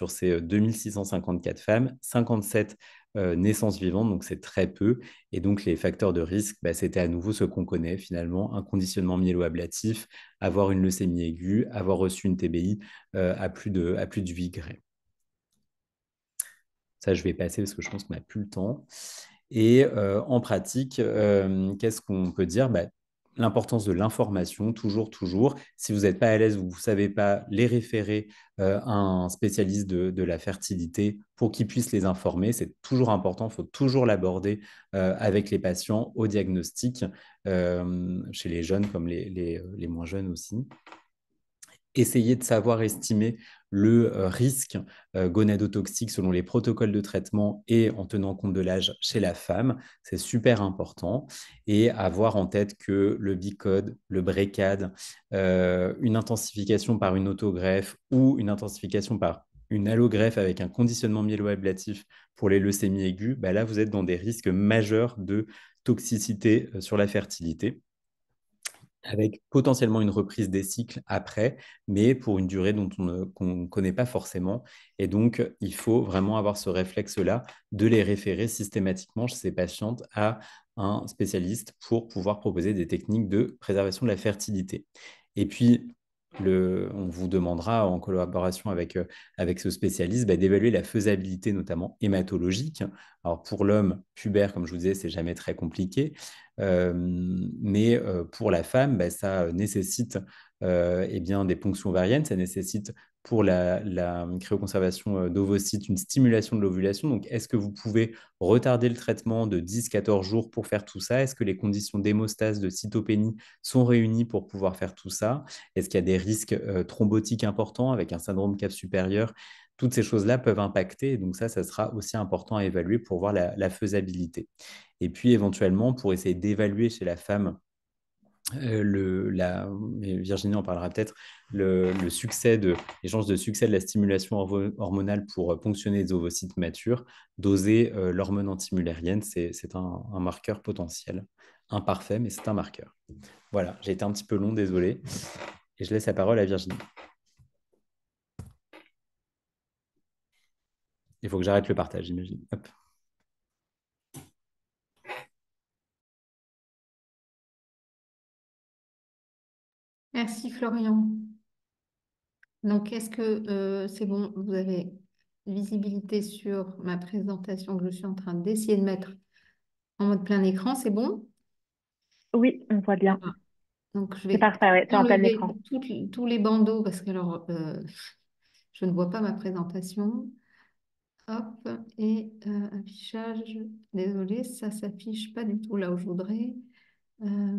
ces 2654 femmes, 57 naissances vivantes, donc c'est très peu. Et donc les facteurs de risque, c'était à nouveau ce qu'on connaît finalement, un conditionnement myéloablatif, avoir une leucémie aiguë, avoir reçu une TBI à plus de 8 grès. Ça, je vais passer parce que je pense qu'on n'a plus le temps. Et en pratique, qu'est-ce qu'on peut dire? L'importance de l'information, toujours, toujours. Si vous n'êtes pas à l'aise ou vous ne savez pas, les référer à un spécialiste de la fertilité pour qu'il puisse les informer. C'est toujours important, il faut toujours l'aborder avec les patients au diagnostic, chez les jeunes comme les moins jeunes aussi. essayer de savoir estimer le risque gonadotoxique selon les protocoles de traitement et en tenant compte de l'âge chez la femme. C'est super important. Et avoir en tête que le bicode, le brécade, une intensification par une autogreffe ou une intensification par une allogreffe avec un conditionnement myéloablatif pour les leucémies aiguës, bah là, vous êtes dans des risques majeurs de toxicité sur la fertilité avec potentiellement une reprise des cycles après, mais pour une durée qu'on ne connaît pas forcément. Et donc, il faut vraiment avoir ce réflexe-là de les référer systématiquement chez ces patientes à un spécialiste pour pouvoir proposer des techniques de préservation de la fertilité. Et puis, on vous demandera en collaboration avec ce spécialiste d'évaluer la faisabilité notamment hématologique. Alors pour l'homme pubère, comme je vous disais, c'est jamais très compliqué. Mais pour la femme, ça nécessite eh bien, des ponctions ovariennes, ça nécessite pour la cryoconservation d'ovocytes une stimulation de l'ovulation. Donc, est-ce que vous pouvez retarder le traitement de 10-14 jours pour faire tout ça? Est-ce que les conditions d'hémostase, de cytopénie sont réunies pour pouvoir faire tout ça? Est-ce qu'il y a des risques thrombotiques importants avec un syndrome cave supérieur? Toutes ces choses-là peuvent impacter. Donc ça sera aussi important à évaluer pour voir la faisabilité. Et puis éventuellement, pour essayer d'évaluer chez la femme, mais Virginie en parlera peut-être, le succès les chances de succès de la stimulation hormonale pour ponctionner les ovocytes matures, doser l'hormone antimulérienne, c'est un marqueur potentiel. Imparfait, mais c'est un marqueur. Voilà, j'ai été un petit peu long, désolé. Et je laisse la parole à Virginie. Il faut que j'arrête le partage, j'imagine. Hop. Merci Florian. Donc, est-ce que c'est bon, vous avez visibilité sur ma présentation que je suis en train d'essayer de mettre en mode plein écran, c'est bon? Oui, on voit bien. Voilà. Donc, je C'est vais parfait, ouais, c'est en plein enlever écran. tous les bandeaux parce que alors, je ne vois pas ma présentation. Hop, et affichage. Désolée, ça s'affiche pas du tout là où je voudrais. Euh,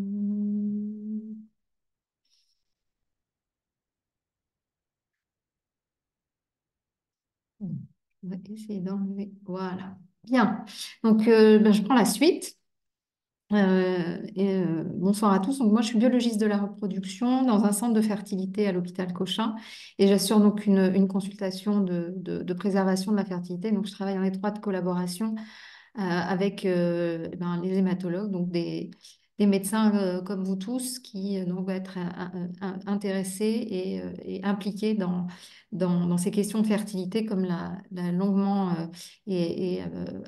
On va essayer d'enlever. Voilà. Bien. Donc, je prends la suite. Bonsoir à tous. Donc, moi, je suis biologiste de la reproduction dans un centre de fertilité à l'hôpital Cochin et j'assure donc une consultation de préservation de la fertilité. Donc, je travaille en étroite collaboration avec les hématologues, donc des médecins comme vous tous qui donc, vont être intéressés et impliqués dans ces questions de fertilité, comme l'a longuement a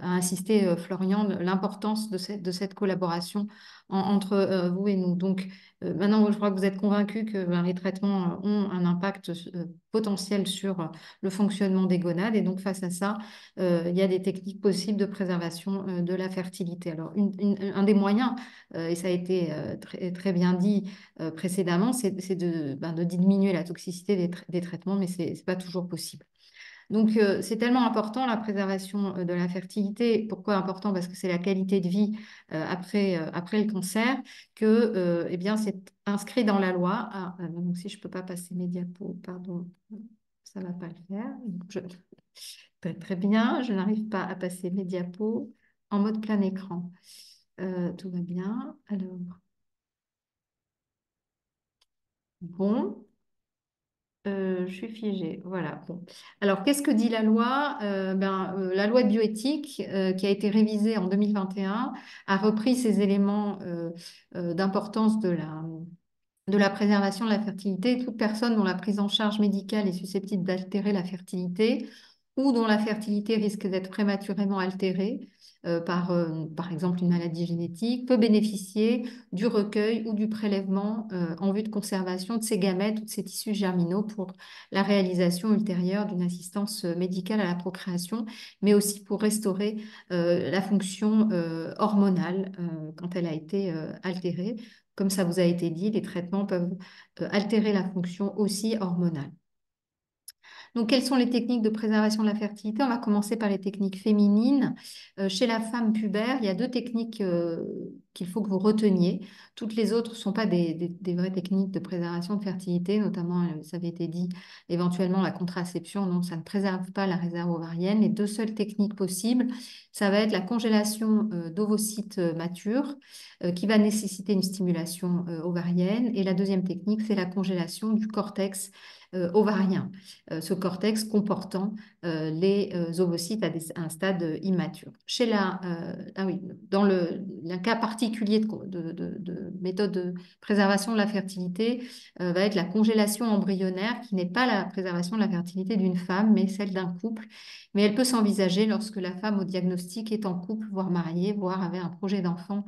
insisté Florian, l'importance de cette collaboration entre vous et nous. Donc maintenant, je crois que vous êtes convaincus que les traitements ont un impact potentiel sur le fonctionnement des gonades et donc face à ça, il y a des techniques possibles de préservation de la fertilité. Alors, un des moyens, et ça a été très, très bien dit précédemment, c'est de diminuer la toxicité des traitements, mais ce n'est pas toujours possible. Donc, c'est tellement important la préservation de la fertilité. Pourquoi important? Parce que c'est la qualité de vie après le cancer que, eh bien, c'est inscrit dans la loi. Ah, donc si je ne peux pas passer mes diapos, pardon, ça ne va pas le faire. Donc, très, très bien, je n'arrive pas à passer mes diapos en mode plein écran. Tout va bien. Alors, bon. Je suis figée. Voilà. Bon. Alors, qu'est-ce que dit la loi? La loi de bioéthique, qui a été révisée en 2021, a repris ces éléments d'importance de la préservation de la fertilité. Toute personne dont la prise en charge médicale est susceptible d'altérer la fertilité ou dont la fertilité risque d'être prématurément altérée par exemple une maladie génétique, peut bénéficier du recueil ou du prélèvement en vue de conservation de ses gamètes ou de ses tissus germinaux pour la réalisation ultérieure d'une assistance médicale à la procréation, mais aussi pour restaurer la fonction hormonale quand elle a été altérée. Comme ça vous a été dit, les traitements peuvent altérer la fonction aussi hormonale. Donc, quelles sont les techniques de préservation de la fertilité? On va commencer par les techniques féminines. Chez la femme pubère, il y a deux techniques qu'il faut que vous reteniez. Toutes les autres ne sont pas des vraies techniques de préservation de fertilité, notamment, ça avait été dit, éventuellement la contraception. Non, ça ne préserve pas la réserve ovarienne. Les deux seules techniques possibles, ça va être la congélation d'ovocytes matures, qui va nécessiter une stimulation ovarienne. Et la deuxième technique, c'est la congélation du cortex ovarien, ce cortex comportant les ovocytes à un stade immature. Ah oui, dans le cas particulier de méthode de préservation de la fertilité, va être la congélation embryonnaire, qui n'est pas la préservation de la fertilité d'une femme, mais celle d'un couple. Mais elle peut s'envisager lorsque la femme au diagnostic est en couple, voire mariée, voire avait un projet d'enfant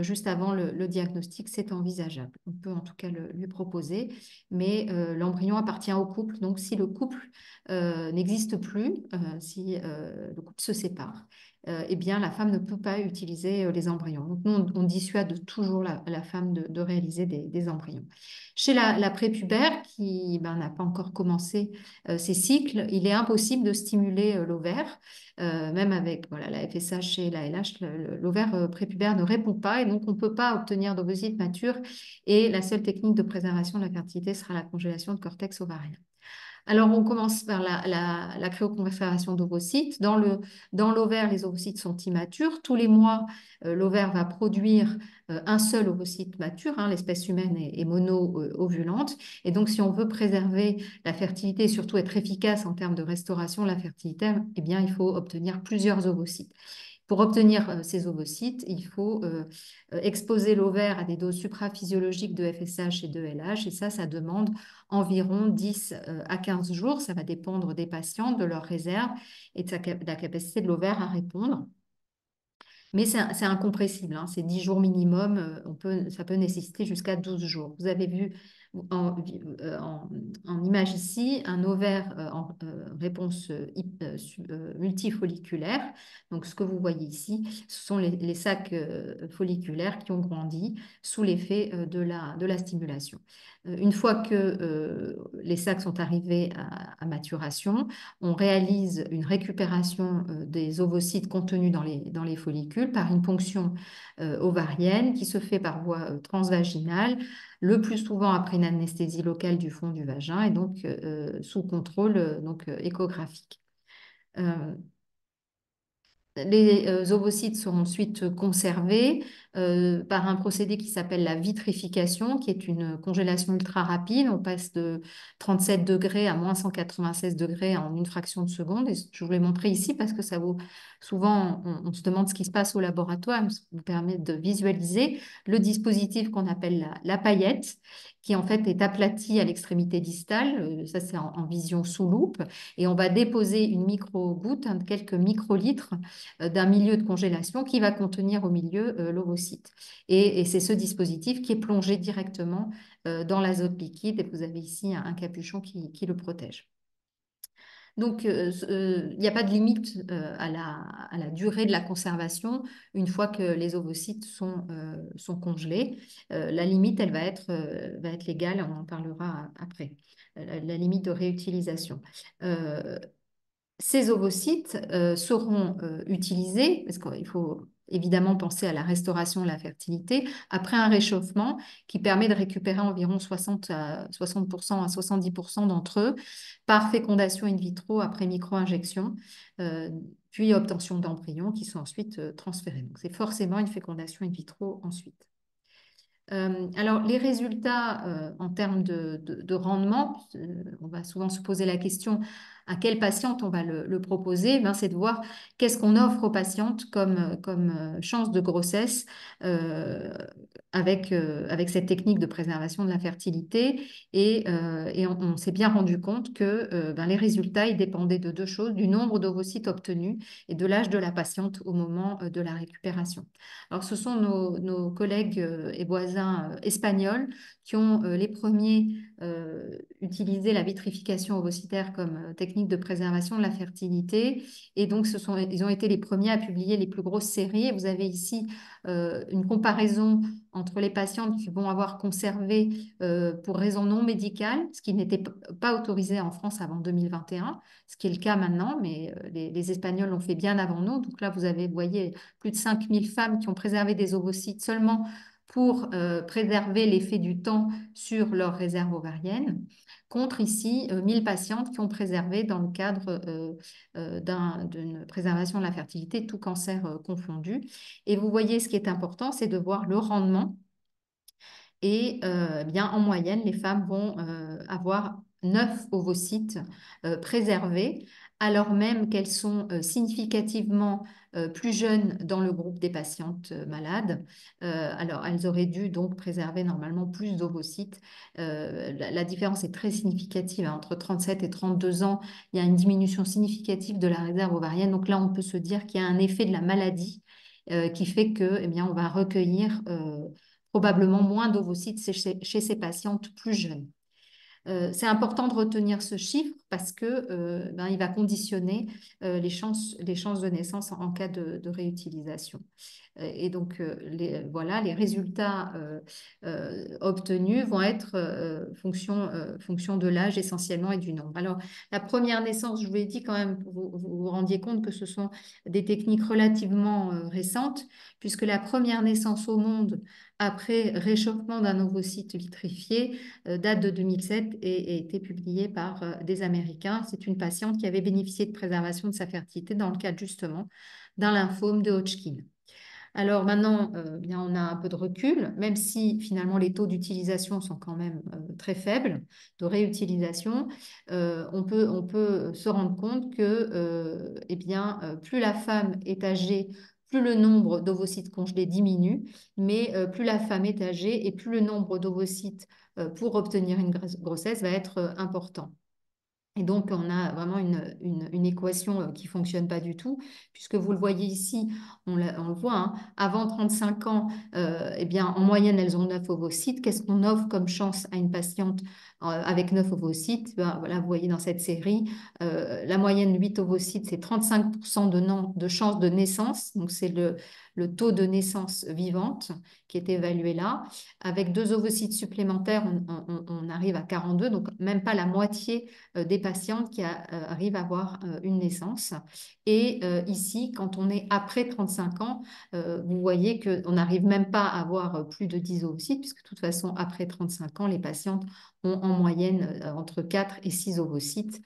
juste avant le diagnostic, c'est envisageable. On peut en tout cas lui proposer, mais l'embryon appartient au couple. Donc, si le couple n'existe plus, si le couple se sépare, eh bien, la femme ne peut pas utiliser les embryons. Donc, nous, on dissuade toujours la femme de réaliser des embryons. Chez la prépubère, qui n'a pas encore commencé ses cycles, il est impossible de stimuler l'ovaire. Même avec voilà, la FSH et la LH, l'ovaire prépubère ne répond pas et donc on ne peut pas obtenir d'ovocytes matures. Et la seule technique de préservation de la fertilité sera la congélation de cortex ovarien. Alors, on commence par la cryoconservation d'ovocytes. Dans l'ovaire, les ovocytes sont immatures. Tous les mois, l'ovaire va produire un seul ovocyte mature. Hein, l'espèce humaine est mono-ovulante. Et donc, si on veut préserver la fertilité et surtout être efficace en termes de restauration de la fertilité, eh bien, il faut obtenir plusieurs ovocytes. Pour obtenir ces ovocytes, il faut exposer l'ovaire à des doses supraphysiologiques de FSH et de LH. Et ça demande environ 10 à 15 jours. Ça va dépendre des patients, de leur réserve et de la capacité de l'ovaire à répondre. Mais c'est incompressible, hein, c'est 10 jours minimum, ça peut nécessiter jusqu'à 12 jours. Vous avez vu en image ici un ovaire en réponse multifolliculaire. Donc ce que vous voyez ici, ce sont les sacs folliculaires qui ont grandi sous l'effet de la stimulation. Une fois que les sacs sont arrivés à maturation, on réalise une récupération des ovocytes contenus dans les follicules par une ponction ovarienne qui se fait par voie transvaginale, le plus souvent après une anesthésie locale du fond du vagin et donc sous contrôle échographique. Les ovocytes sont ensuite conservés par un procédé qui s'appelle la vitrification, qui est une congélation ultra rapide. On passe de 37 degrés à moins 196 degrés en une fraction de seconde. Et je vous l'ai montré ici parce que ça vous... Souvent, on se demande ce qui se passe au laboratoire. Ça vous permet de visualiser le dispositif qu'on appelle la paillette, qui en fait est aplati à l'extrémité distale. Ça, c'est en vision sous loupe. Et on va déposer une micro-goutte, quelques microlitres d'un milieu de congélation qui va contenir au milieu l'ovocyte. Et c'est ce dispositif qui est plongé directement dans l'azote liquide et vous avez ici un capuchon qui le protège. Donc, il n'y a pas de limite à la durée de la conservation une fois que les ovocytes sont congelés. La limite, elle va être légale, on en parlera après, la limite de réutilisation. Ces ovocytes seront utilisés, parce qu'il faut évidemment penser à la restauration de la fertilité, après un réchauffement qui permet de récupérer environ 60% à 70% d'entre eux par fécondation in vitro après micro-injection, puis obtention d'embryons qui sont ensuite transférés. Donc c'est forcément une fécondation in vitro ensuite. Alors, les résultats en termes de rendement, on va souvent se poser la question à quelle patiente on va le proposer. C'est de voir qu'est-ce qu'on offre aux patientes comme chance de grossesse avec cette technique de préservation de la fertilité. Et on s'est bien rendu compte que les résultats ils dépendaient de deux choses, du nombre d'ovocytes obtenus et de l'âge de la patiente au moment de la récupération. Alors, ce sont nos collègues et voisins espagnols qui ont les premiers utilisé la vitrification ovocytaire comme technique techniques de préservation de la fertilité. Et donc, ils ont été les premiers à publier les plus grosses séries. Et vous avez ici une comparaison entre les patientes qui vont avoir conservé pour raison non médicale, ce qui n'était pas autorisé en France avant 2021, ce qui est le cas maintenant, mais les Espagnols l'ont fait bien avant nous. Donc là, vous voyez, plus de 5000 femmes qui ont préservé des ovocytes seulement pour préserver l'effet du temps sur leur réserve ovarienne, contre ici 1000 patientes qui ont préservé dans le cadre d'une préservation de la fertilité, tout cancer confondu. Et vous voyez, ce qui est important, c'est de voir le rendement. Et bien, en moyenne, les femmes vont avoir 9 ovocytes préservés, alors même qu'elles sont significativement plus jeunes dans le groupe des patientes malades. Alors, elles auraient dû donc préserver normalement plus d'ovocytes. La différence est très significative, hein. Entre 37 et 32 ans, il y a une diminution significative de la réserve ovarienne. Donc là, on peut se dire qu'il y a un effet de la maladie qui fait que, eh bien, on va recueillir probablement moins d'ovocytes chez ces patientes plus jeunes. C'est important de retenir ce chiffre parce que ben, il va conditionner les chances de naissance en cas de réutilisation. Et donc, voilà, les résultats obtenus vont être fonction de l'âge essentiellement et du nombre. Alors, la première naissance, je vous l'ai dit quand même, vous vous rendiez compte que ce sont des techniques relativement récentes, puisque la première naissance au monde après réchauffement d'un ovocyte vitrifié date de 2007 et a été publiée par des Américains. C'est une patiente qui avait bénéficié de préservation de sa fertilité dans le cadre justement d'un lymphome de Hodgkin. Alors maintenant, bien, on a un peu de recul, même si finalement les taux d'utilisation sont quand même très faibles, de réutilisation, on peut se rendre compte que eh bien, plus la femme est âgée, plus le nombre d'ovocytes congelés diminue, mais plus la femme est âgée et plus le nombre d'ovocytes pour obtenir une grossesse va être important. Et donc, on a vraiment une équation qui ne fonctionne pas du tout, puisque vous le voyez ici, on le voit, hein, avant 35 ans, eh bien, en moyenne, elles ont 9 ovocytes. Qu'est-ce qu'on offre comme chance à une patiente avec 9 ovocytes? Ben, voilà, vous voyez dans cette série, la moyenne 8 ovocytes, c'est 35% de chance de naissance. Donc, c'est le taux de naissance vivante qui est évalué là. Avec 2 ovocytes supplémentaires, on arrive à 42, donc même pas la moitié des patientes qui arrivent à avoir une naissance. Et ici, quand on est après 35 ans, vous voyez qu'on n'arrive même pas à avoir plus de 10 ovocytes, puisque de toute façon, après 35 ans, les patientes ont en moyenne entre 4 et 6 ovocytes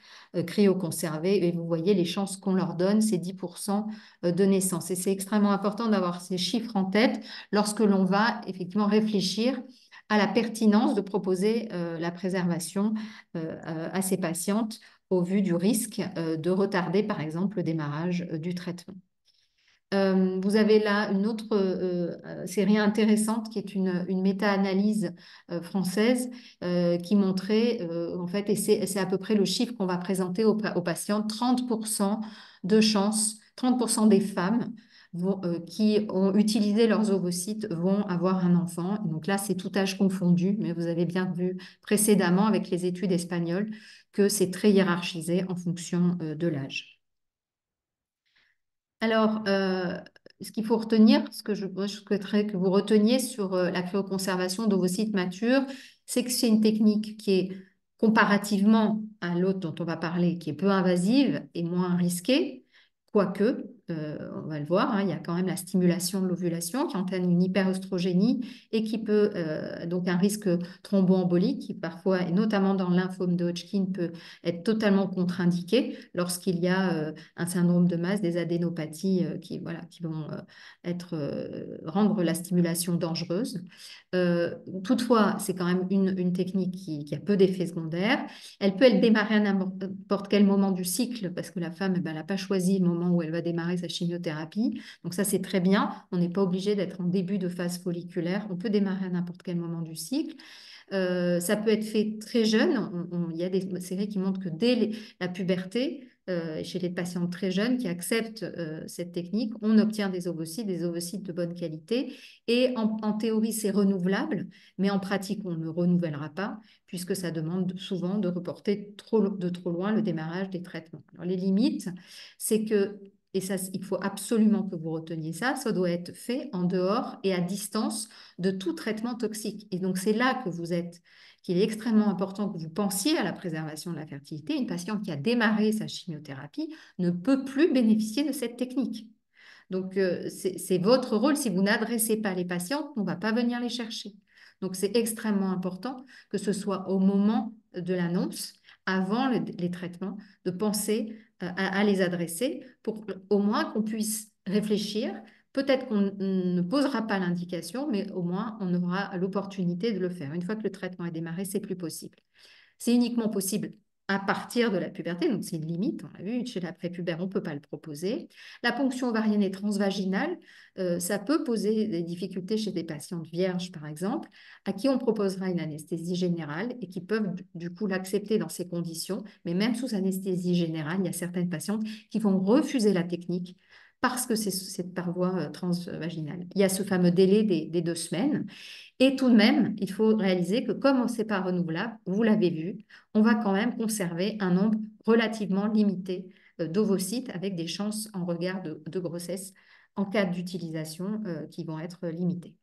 cryoconservés. Et vous voyez les chances qu'on leur donne, c'est 10% de naissance. Et c'est extrêmement important d'avoir ces chiffres en tête lorsque l'on va effectivement réfléchir à la pertinence de proposer la préservation à ces patientes au vu du risque de retarder, par exemple, le démarrage du traitement. Vous avez là une autre série intéressante qui est une méta-analyse française qui montrait, en fait, et c'est à peu près le chiffre qu'on va présenter aux patients, 30% de chances, 30% des femmes qui ont utilisé leurs ovocytes vont avoir un enfant. Donc là, c'est tout âge confondu, mais vous avez bien vu précédemment avec les études espagnoles que c'est très hiérarchisé en fonction de l'âge. Alors, ce qu'il faut retenir, moi, je souhaiterais que vous reteniez sur la cryoconservation d'ovocytes matures, c'est que c'est une technique qui est comparativement à l'autre dont on va parler, qui est peu invasive et moins risquée, quoique, on va le voir, hein, il y a quand même la stimulation de l'ovulation qui entraîne une hyperoestrogénie et qui peut, donc un risque thromboembolique qui parfois, et notamment dans le lymphome de Hodgkin, peut être totalement contre-indiqué lorsqu'il y a un syndrome de masse, des adénopathies qui vont rendre la stimulation dangereuse. Toutefois, c'est quand même une technique qui a peu d'effets secondaires. Elle peut être démarrée à n'importe quel moment du cycle parce que la femme, elle n'a pas choisi le moment où elle va démarrer sa chimiothérapie. Donc ça, c'est très bien. On n'est pas obligé d'être en début de phase folliculaire. On peut démarrer à n'importe quel moment du cycle. Ça peut être fait très jeune. Il y a des séries qui montrent que dès la puberté, chez les patientes très jeunes qui acceptent cette technique, on obtient des ovocytes de bonne qualité. Et en théorie, c'est renouvelable, mais en pratique, on ne renouvellera pas, puisque ça demande souvent de reporter de trop loin le démarrage des traitements. Alors, les limites, c'est que, et ça, il faut absolument que vous reteniez ça doit être fait en dehors et à distance de tout traitement toxique. Et donc, c'est là que vous êtes qu'il est extrêmement important que vous pensiez à la préservation de la fertilité. Une patiente qui a démarré sa chimiothérapie ne peut plus bénéficier de cette technique. Donc, c'est votre rôle. Si vous n'adressez pas les patientes, on ne va pas venir les chercher. Donc, c'est extrêmement important que ce soit au moment de l'annonce, avant les traitements, de penser à les adresser pour au moins qu'on puisse réfléchir. Peut-être qu'on ne posera pas l'indication, mais au moins on aura l'opportunité de le faire. Une fois que le traitement est démarré, c'est plus possible. C'est uniquement possible à partir de la puberté, donc c'est une limite, on l'a vu, chez la prépubère, on ne peut pas le proposer. La ponction ovarienne et transvaginale, ça peut poser des difficultés chez des patientes vierges, par exemple, à qui on proposera une anesthésie générale et qui peuvent du coup l'accepter dans ces conditions. Mais même sous anesthésie générale, il y a certaines patientes qui vont refuser la technique parce que c'est par voie transvaginale. Il y a ce fameux délai des 2 semaines. Et tout de même, il faut réaliser que comme ce n'est pas renouvelable, vous l'avez vu, on va quand même conserver un nombre relativement limité d'ovocytes avec des chances en regard de grossesse en cas d'utilisation qui vont être limitées.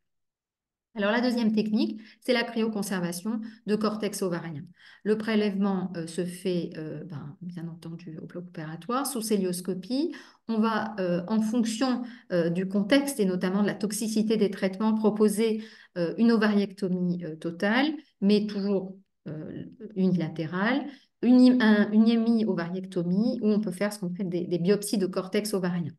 Alors, la deuxième technique, c'est la cryoconservation de cortex ovarien. Le prélèvement se fait, bien entendu, au bloc opératoire, sous célioscopie. On va, en fonction du contexte et notamment de la toxicité des traitements, proposer une ovariectomie totale, mais toujours unilatérale, une hémi-ovariectomie, où on peut faire ce qu'on fait des biopsies de cortex ovarien.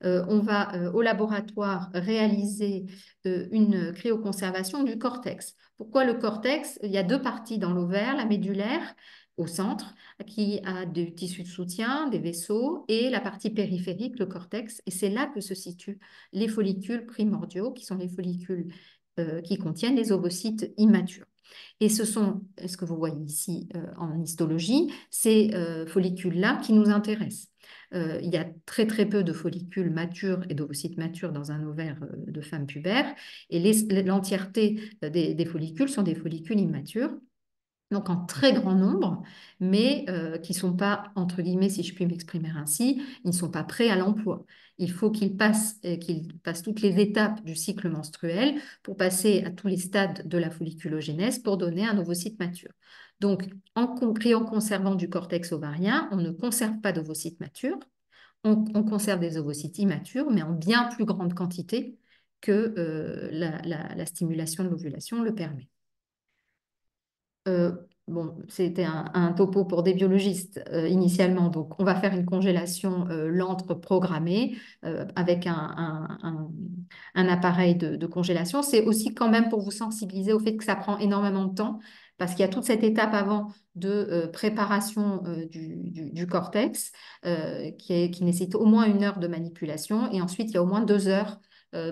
On va au laboratoire réaliser une cryoconservation du cortex. Pourquoi le cortex? Il y a 2 parties dans l'ovaire, la médulaire au centre, qui a des tissus de soutien, des vaisseaux, et la partie périphérique, le cortex. Et c'est là que se situent les follicules primordiaux, qui sont les follicules qui contiennent les ovocytes immatures. Et ce sont, ce que vous voyez ici en histologie, ces follicules-là qui nous intéressent. Il y a très très peu de follicules matures et d'ovocytes matures dans un ovaire de femme pubère, et l'entièreté des follicules sont des follicules immatures, donc en très grand nombre, mais qui ne sont pas, entre guillemets, si je puis m'exprimer ainsi, ils ne sont pas prêts à l'emploi. Il faut qu'ils passent toutes les étapes du cycle menstruel pour passer à tous les stades de la folliculogénèse pour donner un ovocyte mature. Donc, en conservant du cortex ovarien, on ne conserve pas d'ovocytes matures, on conserve des ovocytes immatures, mais en bien plus grande quantité que la stimulation de l'ovulation le permet. Bon, c'était un topo pour des biologistes initialement, donc on va faire une congélation lente programmée avec un appareil de congélation. C'est aussi quand même pour vous sensibiliser au fait que ça prend énormément de temps, parce qu'il y a toute cette étape avant de préparation du cortex qui nécessite au moins 1 heure de manipulation, et ensuite il y a au moins 2 heures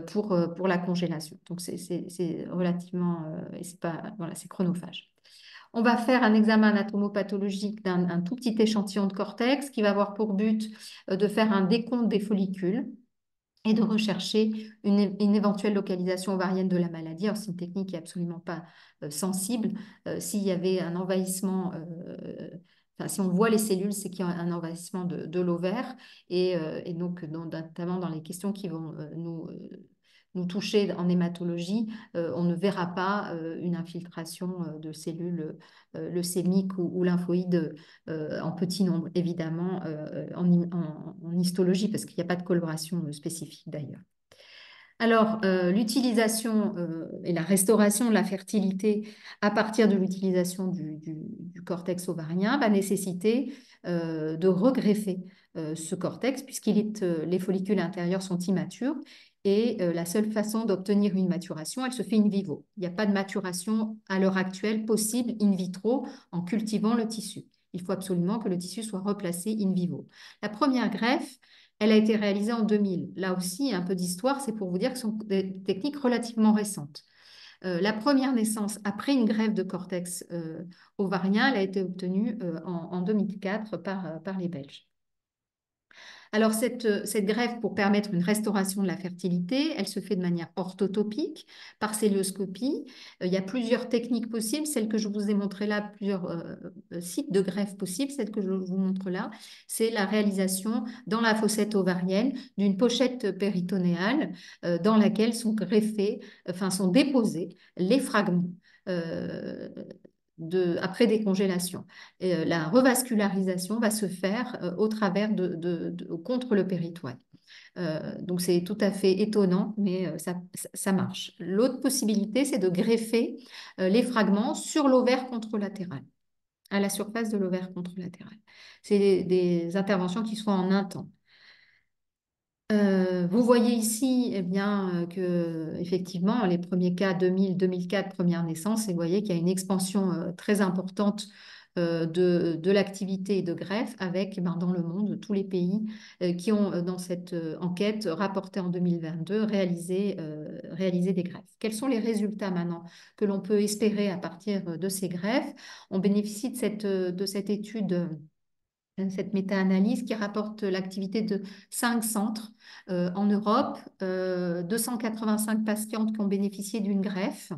pour la congélation. Donc c'est relativement, et c'est pas, voilà, c'est chronophage. On va faire un examen anatomopathologique d'un tout petit échantillon de cortex qui va avoir pour but de faire un décompte des follicules et de rechercher une éventuelle localisation ovarienne de la maladie. Alors, c'est une technique qui n'est absolument pas sensible. S'il y avait un envahissement, enfin, si on voit les cellules, c'est qu'il y a un envahissement de l'ovaire. Et donc, notamment dans les questions qui vont nous toucher en hématologie, on ne verra pas une infiltration de cellules leucémiques ou lymphoïdes en petit nombre, évidemment, en histologie, parce qu'il n'y a pas de coloration spécifique d'ailleurs. Alors, l'utilisation et la restauration de la fertilité à partir de l'utilisation du cortex ovarien va nécessiter de regreffer ce cortex, les follicules intérieurs sont immatures, et la seule façon d'obtenir une maturation, elle se fait in vivo. Il n'y a pas de maturation à l'heure actuelle possible in vitro en cultivant le tissu. Il faut absolument que le tissu soit replacé in vivo. La première greffe, elle a été réalisée en 2000. Là aussi, un peu d'histoire, c'est pour vous dire que ce sont des techniques relativement récentes. La première naissance après une greffe de cortex ovarien, elle a été obtenue en 2004 par les Belges. Alors, cette greffe, pour permettre une restauration de la fertilité, elle se fait de manière orthotopique, par célioscopie. Il y a plusieurs techniques possibles. Celle que je vous ai montrée là, plusieurs sites de greffe possibles. Celle que je vous montre là, c'est la réalisation dans la fossette ovarienne d'une pochette péritonéale dans laquelle sont greffés, enfin sont déposés les fragments. euh, après décongélation. La revascularisation va se faire au travers contre le péritoine. Donc c'est tout à fait étonnant, mais ça marche. L'autre possibilité, c'est de greffer les fragments sur l'ovaire contralatéral, à la surface de l'ovaire contralatéral. C'est des interventions qui sont en un temps. Vous voyez ici eh bien, que effectivement les premiers cas 2000-2004, première naissance, et vous voyez qu'il y a une expansion très importante de l'activité de greffe avec ben, dans le monde tous les pays qui ont dans cette enquête rapportée en 2022 réalisé des greffes. Quels sont les résultats maintenant que l'on peut espérer à partir de ces greffes? On bénéficie de cette étude, cette méta-analyse qui rapporte l'activité de 5 centres en Europe, 285 patientes qui ont bénéficié d'une greffe.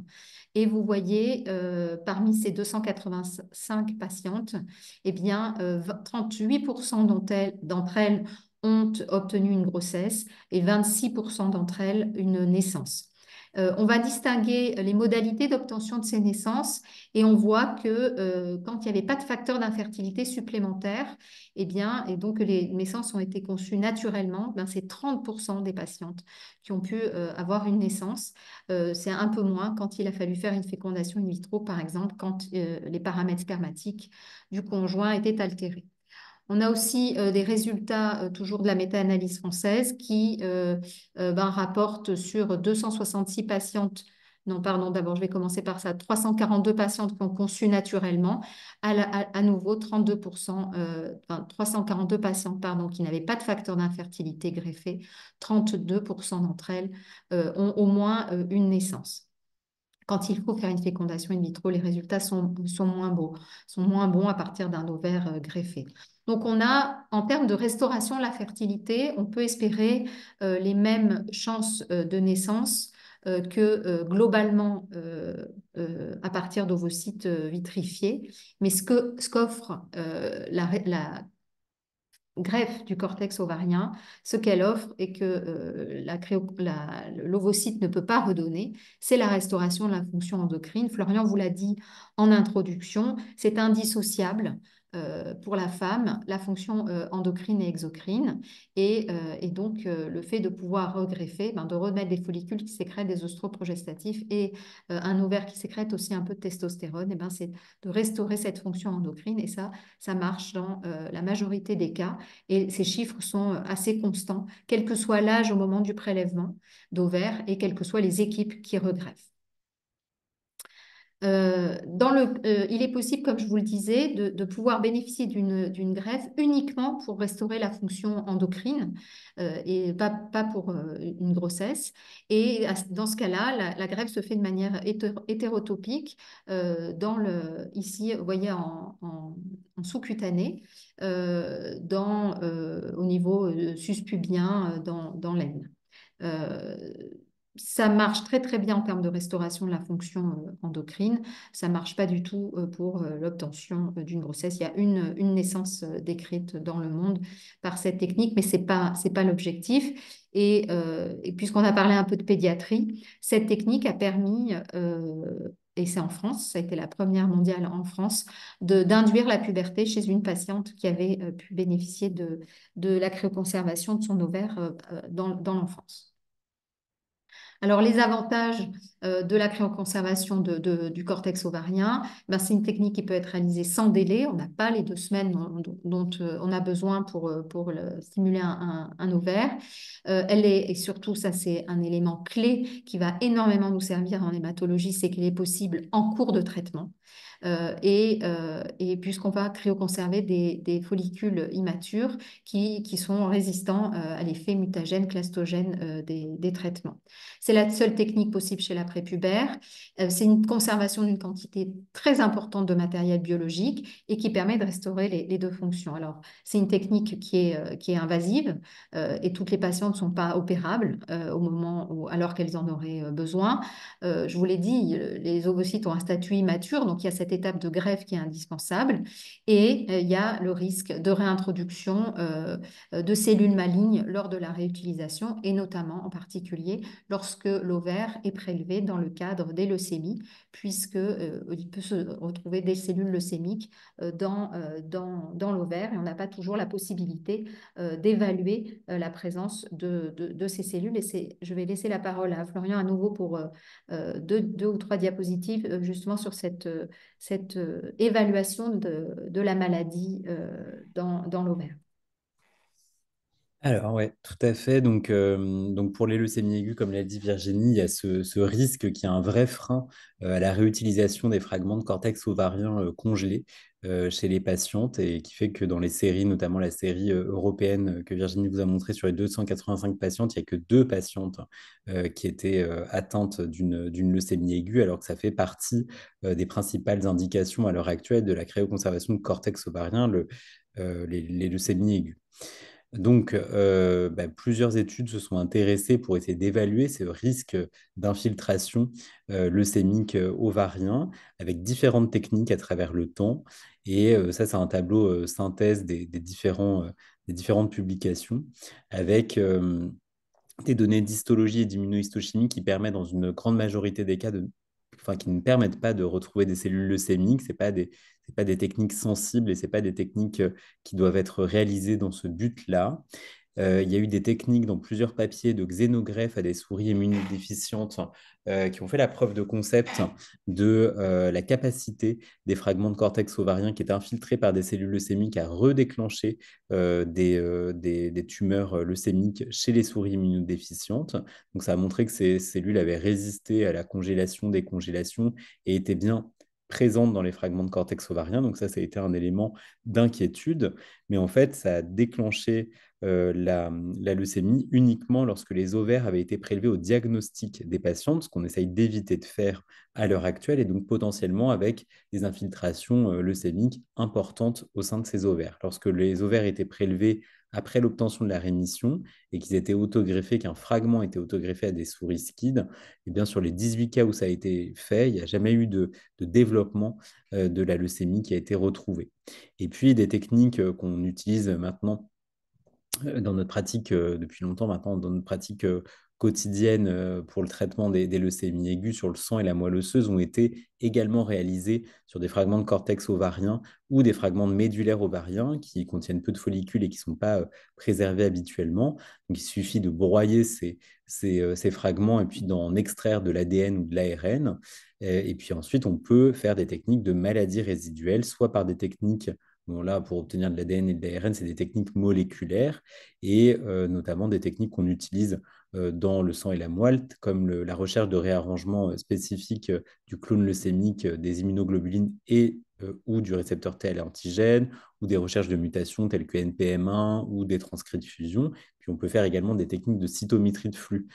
Et vous voyez, parmi ces 285 patientes, eh bien, 38% d'entre elles ont obtenu une grossesse et 26% d'entre elles une naissance. On va distinguer les modalités d'obtention de ces naissances et on voit que quand il n'y avait pas de facteur d'infertilité supplémentaire, eh bien, et donc les naissances ont été conçues naturellement, ben, c'est 30% des patientes qui ont pu avoir une naissance. C'est un peu moins quand il a fallu faire une fécondation in vitro, par exemple, quand les paramètres spermatiques du conjoint étaient altérés. On a aussi des résultats toujours de la méta-analyse française qui ben, rapportent sur 266 patientes, non pardon, d'abord je vais commencer par ça, 342 patientes qui ont conçu naturellement, à nouveau 32%, enfin, 342 patientes pardon, qui n'avaient pas de facteur d'infertilité greffé, 32% d'entre elles ont au moins une naissance. Quand il faut faire une fécondation in vitro, les résultats sont moins beaux, sont moins bons à partir d'un ovaire greffé. Donc, on a, en termes de restauration de la fertilité, on peut espérer les mêmes chances de naissance que globalement à partir d'ovocytes vitrifiés. Mais ce qu'offre la greffe du cortex ovarien, ce qu'elle offre et que l'ovocyte ne peut pas redonner, c'est la restauration de la fonction endocrine. Florian vous l'a dit en introduction, c'est indissociable pour la femme, la fonction endocrine et exocrine. Et donc, le fait de pouvoir regreffer, ben, de remettre des follicules qui sécrètent des œstroprogestatifs et un ovaire qui sécrète aussi un peu de testostérone, et ben, c'est de restaurer cette fonction endocrine. Et ça marche dans la majorité des cas. Et ces chiffres sont assez constants, quel que soit l'âge au moment du prélèvement d'ovaires et quelles que soient les équipes qui regreffent. Il est possible, comme je vous le disais, de pouvoir bénéficier d'une greffe uniquement pour restaurer la fonction endocrine et pas pour une grossesse. Et dans ce cas-là, la greffe se fait de manière hétérotopique ici, vous voyez, en sous-cutané, au niveau suspubien, dans l'aine. Euh, Ça marche très très bien en termes de restauration de la fonction endocrine. Ça marche pas du tout pour l'obtention d'une grossesse. Il y a une naissance décrite dans le monde par cette technique, mais c'est pas l'objectif. Et puisqu'on a parlé un peu de pédiatrie, cette technique a permis, et c'est en France, ça a été la première mondiale en France, d'induire la puberté chez une patiente qui avait pu bénéficier de la cryoconservation de son ovaire dans l'enfance. Alors, les avantages de la cryoconservation du cortex ovarien, ben, c'est une technique qui peut être réalisée sans délai. On n'a pas les 2 semaines dont on a besoin pour stimuler un ovaire. Et surtout, ça c'est un élément clé qui va énormément nous servir en hématologie, c'est qu'il est possible en cours de traitement. Et puisqu'on va cryoconserver des follicules immatures qui sont résistants à l'effet mutagène, clastogène des traitements. C'est la seule technique possible chez la prépubère. C'est une conservation d'une quantité très importante de matériel biologique et qui permet de restaurer les deux fonctions. Alors, c'est une technique qui est invasive et toutes les patientes ne sont pas opérables au moment où, alors qu'elles en auraient besoin. Je vous l'ai dit, les ovocytes ont un statut immature, donc il y a cette étape de greffe qui est indispensable et il y a le risque de réintroduction de cellules malignes lors de la réutilisation et notamment en particulier lorsque l'ovaire est prélevé dans le cadre des leucémies, puisque il peut se retrouver des cellules leucémiques dans l'ovaire et on n'a pas toujours la possibilité d'évaluer la présence de ces cellules. Et je vais laisser la parole à Florian à nouveau pour deux ou trois diapositives justement sur cette évaluation de la maladie dans l'ovaire. Alors, ouais, tout à fait. Donc pour les leucémies aiguës, comme l'a dit Virginie, il y a ce risque qui est un vrai frein à la réutilisation des fragments de cortex ovarien congelés chez les patientes et qui fait que dans les séries, notamment la série européenne que Virginie vous a montrée sur les 285 patientes, il n'y a que deux patientes qui étaient atteintes d'une leucémie aiguë, alors que ça fait partie des principales indications à l'heure actuelle de la cryoconservation de cortex ovarien, les leucémies aiguës. Donc, plusieurs études se sont intéressées pour essayer d'évaluer ce risque d'infiltration leucémique ovarien avec différentes techniques à travers le temps. Et ça, c'est un tableau synthèse des différentes publications avec des données d'histologie et d'immunohistochimie qui permettent dans une grande majorité des cas qui ne permettent pas de retrouver des cellules leucémiques. C'est pas des techniques sensibles et c'est pas des techniques qui doivent être réalisées dans ce but-là. Il y a eu des techniques dans plusieurs papiers de xénogreffe à des souris immunodéficientes qui ont fait la preuve de concept de la capacité des fragments de cortex ovarien qui étaient infiltrés par des cellules leucémiques à redéclencher des tumeurs leucémiques chez les souris immunodéficientes. Donc ça a montré que ces cellules avaient résisté à la congélation, décongélation et étaient bien présentes dans les fragments de cortex ovarien. Donc ça a été un élément d'inquiétude. Mais en fait, ça a déclenché la leucémie uniquement lorsque les ovaires avaient été prélevés au diagnostic des patientes, ce qu'on essaye d'éviter de faire à l'heure actuelle, et donc potentiellement avec des infiltrations leucémiques importantes au sein de ces ovaires. Lorsque les ovaires étaient prélevés après l'obtention de la rémission et qu'ils étaient autogreffés, qu'un fragment était autogreffé à des souris SCID, et bien sur les 18 cas où ça a été fait, il n'y a jamais eu de développement de la leucémie qui a été retrouvée. Et puis des techniques qu'on utilise maintenant dans notre pratique depuis longtemps maintenant, dans notre pratique quotidienne pour le traitement des leucémies aiguës sur le sang et la moelle osseuse ont été également réalisées sur des fragments de cortex ovarien ou des fragments de médulaire ovarien qui contiennent peu de follicules et qui ne sont pas préservés habituellement. Donc il suffit de broyer ces fragments et puis d'en extraire de l'ADN ou de l'ARN. Et puis ensuite, on peut faire des techniques de maladies résiduelles, soit par des techniques. Bon, là, pour obtenir de l'ADN et de l'ARN, c'est des techniques moléculaires et notamment des techniques qu'on utilise dans le sang et la moelle, comme la recherche de réarrangement spécifique du clone leucémique des immunoglobulines et ou du récepteur T antigène, ou des recherches de mutations telles que NPM1 ou des transcrits de fusion. Puis on peut faire également des techniques de cytométrie de flux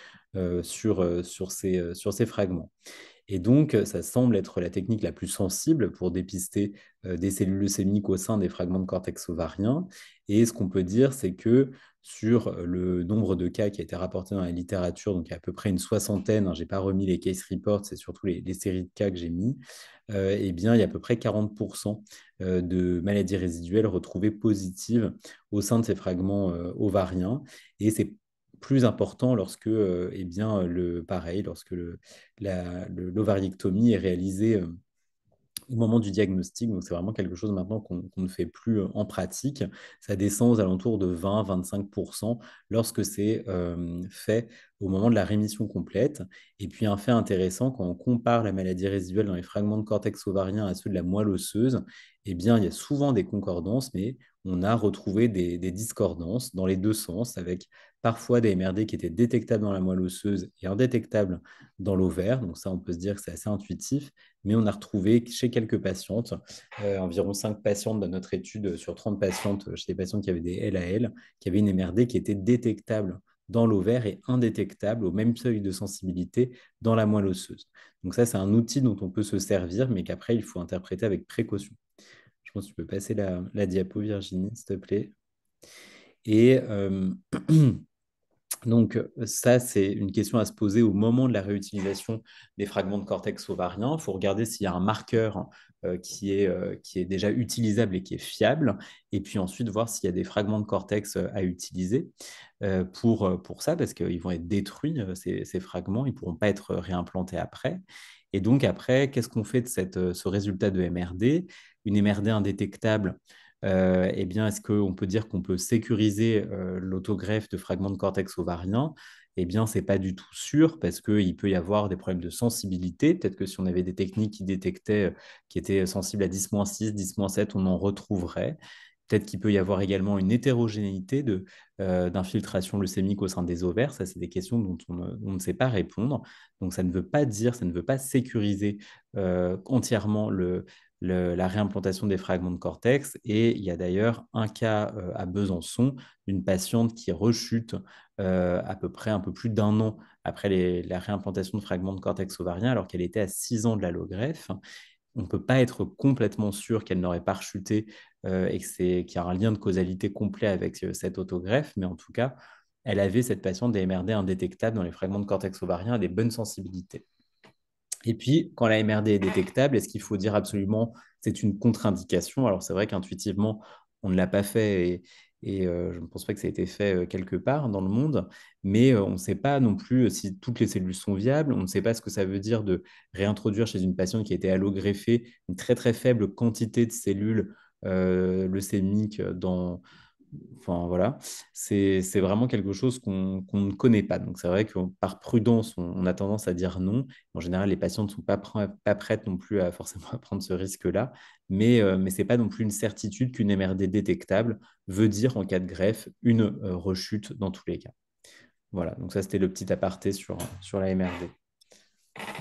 sur ces fragments. Et donc, ça semble être la technique la plus sensible pour dépister des cellules leucémiques au sein des fragments de cortex ovarien. Et ce qu'on peut dire, c'est que sur le nombre de cas qui a été rapporté dans la littérature, donc il y a à peu près une soixantaine, hein, je n'ai pas remis les case reports, c'est surtout les séries de cas que j'ai mis, eh bien, il y a à peu près 40% de maladies résiduelles retrouvées positives au sein de ces fragments ovariens. Et c'est plus important lorsque, eh bien, pareil, lorsque l'ovariectomie est réalisée au moment du diagnostic. Donc, c'est vraiment quelque chose maintenant qu'on ne fait plus en pratique. Ça descend aux alentours de 20-25% lorsque c'est fait au moment de la rémission complète. Et puis, un fait intéressant, quand on compare la maladie résiduelle dans les fragments de cortex ovarien à ceux de la moelle osseuse, eh bien, il y a souvent des concordances, mais on a retrouvé des discordances dans les deux sens, avec parfois des MRD qui étaient détectables dans la moelle osseuse et indétectables dans l'ovaire. Donc ça, on peut se dire que c'est assez intuitif, mais on a retrouvé chez quelques patientes, environ 5 patientes dans notre étude sur 30 patientes, chez des patientes qui avaient des LAL, qui avaient une MRD qui était détectable dans l'ovaire est indétectable au même seuil de sensibilité dans la moelle osseuse. Donc ça, c'est un outil dont on peut se servir, mais qu'après, il faut interpréter avec précaution. Je pense que tu peux passer la diapo, Virginie, s'il te plaît. Et donc, ça, c'est une question à se poser au moment de la réutilisation des fragments de cortex ovarien. Il faut regarder s'il y a un marqueur qui est déjà utilisable et qui est fiable. Et puis ensuite, voir s'il y a des fragments de cortex à utiliser pour ça, parce qu'ils vont être détruits, ces fragments. Ils ne pourront pas être réimplantés après. Et donc, après, qu'est-ce qu'on fait de ce résultat de MRD? Une MRD indétectable, eh bien, est-ce qu'on peut dire qu'on peut sécuriser l'autogreffe de fragments de cortex ovarien? Eh bien, ce n'est pas du tout sûr parce qu'il peut y avoir des problèmes de sensibilité. Peut-être que si on avait des techniques qui détectaient, qui étaient sensibles à 10-6, 10-7, on en retrouverait. Peut-être qu'il peut y avoir également une hétérogénéité d'infiltration leucémique au sein des ovaires. Ça, c'est des questions dont on ne sait pas répondre. Donc, ça ne veut pas dire, ça ne veut pas sécuriser entièrement la réimplantation des fragments de cortex. Et il y a d'ailleurs un cas à Besançon d'une patiente qui rechute à peu près un peu plus d'un an après la réimplantation de fragments de cortex ovarien, alors qu'elle était à 6 ans de l'allogreffe. On ne peut pas être complètement sûr qu'elle n'aurait pas rechuté et qu'il y a un lien de causalité complet avec cette autogreffe, mais en tout cas, elle avait, cette patiente, des MRD indétectables dans les fragments de cortex ovarien à des bonnes sensibilités. Et puis, quand la MRD est détectable, est-ce qu'il faut dire absolument c'est une contre-indication? Alors, c'est vrai qu'intuitivement, on ne l'a pas fait et je ne pense pas que ça ait été fait quelque part dans le monde, mais on ne sait pas non plus si toutes les cellules sont viables. On ne sait pas ce que ça veut dire de réintroduire chez une patiente qui a été allogreffée une très très faible quantité de cellules leucémiques Enfin, voilà, c'est vraiment quelque chose qu'on ne connaît pas. Donc, c'est vrai que par prudence, on a tendance à dire non. En général, les patients ne sont pas prêtes non plus à forcément à prendre ce risque-là. Mais ce n'est pas non plus une certitude qu'une MRD détectable veut dire, en cas de greffe, une rechute dans tous les cas. Voilà, donc ça, c'était le petit aparté sur la MRD.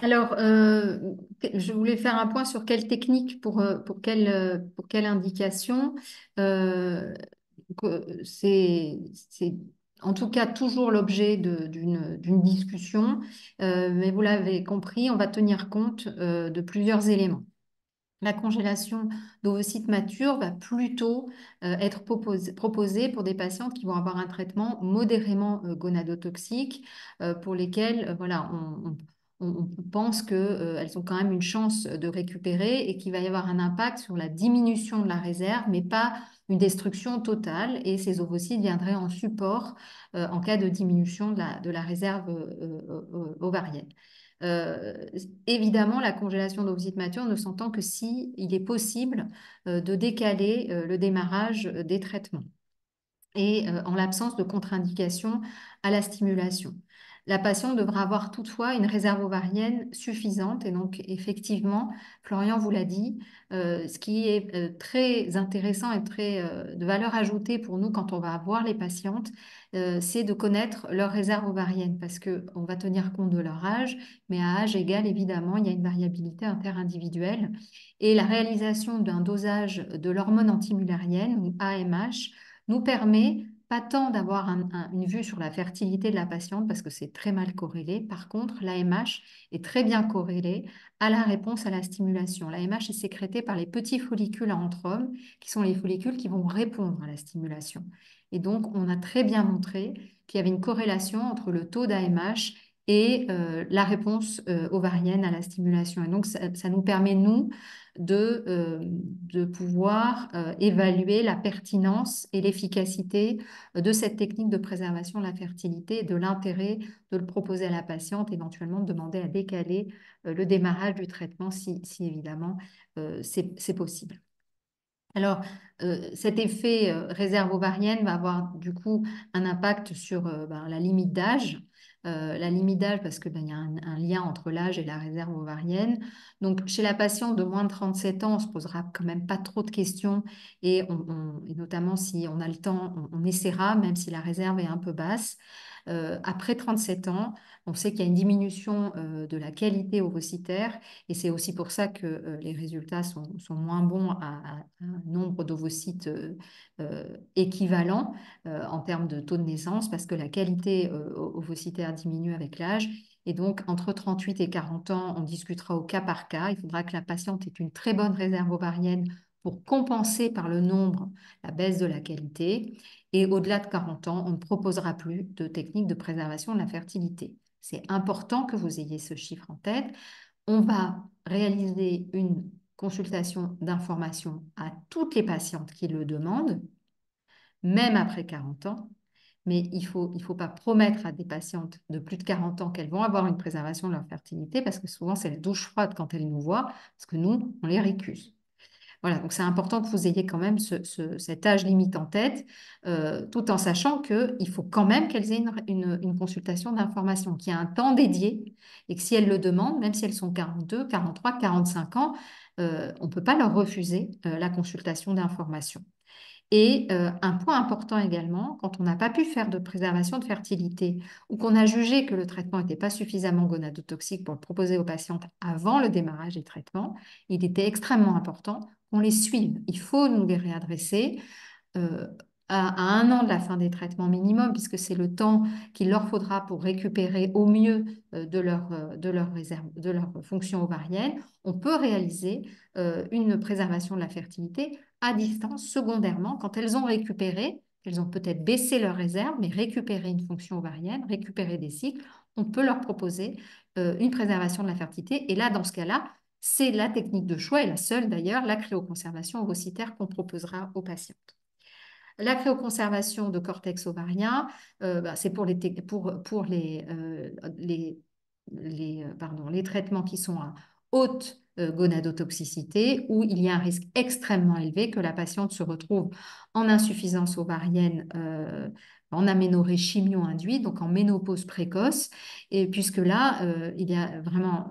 Alors, je voulais faire un point sur quelle technique pour quelle indication. Euh, c'est en tout cas toujours l'objet d'une discussion, mais vous l'avez compris, on va tenir compte de plusieurs éléments. La congélation d'ovocytes matures va plutôt être proposée pour des patientes qui vont avoir un traitement modérément gonadotoxique, pour lesquelles voilà, on pense qu'elles ont quand même une chance de récupérer et qu'il va y avoir un impact sur la diminution de la réserve, mais pas une destruction totale. Et ces ovocytes viendraient en support en cas de diminution de la réserve ovarienne. Euh, Évidemment, la congélation d'ovocytes matures ne s'entend que si il est possible de décaler le démarrage des traitements et en l'absence de contre-indication à la stimulation. La patiente devra avoir toutefois une réserve ovarienne suffisante et donc effectivement, Florian vous l'a dit, ce qui est très intéressant et très de valeur ajoutée pour nous quand on va voir les patientes, c'est de connaître leur réserve ovarienne parce qu'on va tenir compte de leur âge, mais à âge égal, évidemment, il y a une variabilité interindividuelle et la réalisation d'un dosage de l'hormone antimulérienne ou AMH nous permet pas tant d'avoir une vue sur la fertilité de la patiente parce que c'est très mal corrélé. Par contre, l'AMH est très bien corrélée à la réponse à la stimulation. L'AMH est sécrétée par les petits follicules à anthromes, qui sont les follicules qui vont répondre à la stimulation. Et donc, on a très bien montré qu'il y avait une corrélation entre le taux d'AMH et la réponse ovarienne à la stimulation. Et donc, ça nous permet, nous, de pouvoir évaluer la pertinence et l'efficacité de cette technique de préservation de la fertilité et de l'intérêt de le proposer à la patiente, éventuellement de demander à décaler le démarrage du traitement si évidemment c'est possible. Alors, cet effet réserve ovarienne va avoir du coup un impact sur la limite d'âge. la limite d'âge parce que ben, y a un lien entre l'âge et la réserve ovarienne. Donc, chez la patiente de moins de 37 ans, on se posera quand même pas trop de questions et, et notamment si on a le temps, on essaiera, même si la réserve est un peu basse. Après 37 ans, on sait qu'il y a une diminution de la qualité ovocytaire et c'est aussi pour ça que les résultats sont moins bons à un nombre d'ovocytes équivalent en termes de taux de naissance parce que la qualité ovocytaire diminue avec l'âge. Et donc, entre 38 et 40 ans, on discutera au cas par cas. Il faudra que la patiente ait une très bonne réserve ovarienne pour compenser par le nombre la baisse de la qualité. Et au-delà de 40 ans, on ne proposera plus de technique de préservation de la fertilité. C'est important que vous ayez ce chiffre en tête. On va réaliser une consultation d'information à toutes les patientes qui le demandent, même après 40 ans. Mais il faut pas promettre à des patientes de plus de 40 ans qu'elles vont avoir une préservation de leur fertilité parce que souvent, c'est la douche froide quand elles nous voient parce que nous, on les récuse. Voilà, donc c'est important que vous ayez quand même cet âge limite en tête, tout en sachant qu'il faut quand même qu'elles aient une consultation d'information, qu'il y a un temps dédié et que si elles le demandent, même si elles sont 42, 43, 45 ans, on ne peut pas leur refuser la consultation d'information. Et un point important également, quand on n'a pas pu faire de préservation de fertilité ou qu'on a jugé que le traitement n'était pas suffisamment gonadotoxique pour le proposer aux patientes avant le démarrage des traitements, il était extrêmement important qu'on les suive. Il faut nous les réadresser euh, à 1 an de la fin des traitements minimum, puisque c'est le temps qu'il leur faudra pour récupérer au mieux de leur réserve, de leur fonction ovarienne. On peut réaliser une préservation de la fertilité à distance, secondairement, quand elles ont récupéré, elles ont peut-être baissé leur réserve, mais récupéré une fonction ovarienne, récupéré des cycles, on peut leur proposer une préservation de la fertilité. Et là, dans ce cas-là, c'est la technique de choix, et la seule d'ailleurs, la cryoconservation ovocytaire qu'on proposera aux patientes. La cryoconservation de cortex ovarien, bah, c'est pour les traitements qui sont à haute gonadotoxicité, où il y a un risque extrêmement élevé que la patiente se retrouve en insuffisance ovarienne, en aménorrhée chimio-induite, donc en ménopause précoce, et puisque là, il y a vraiment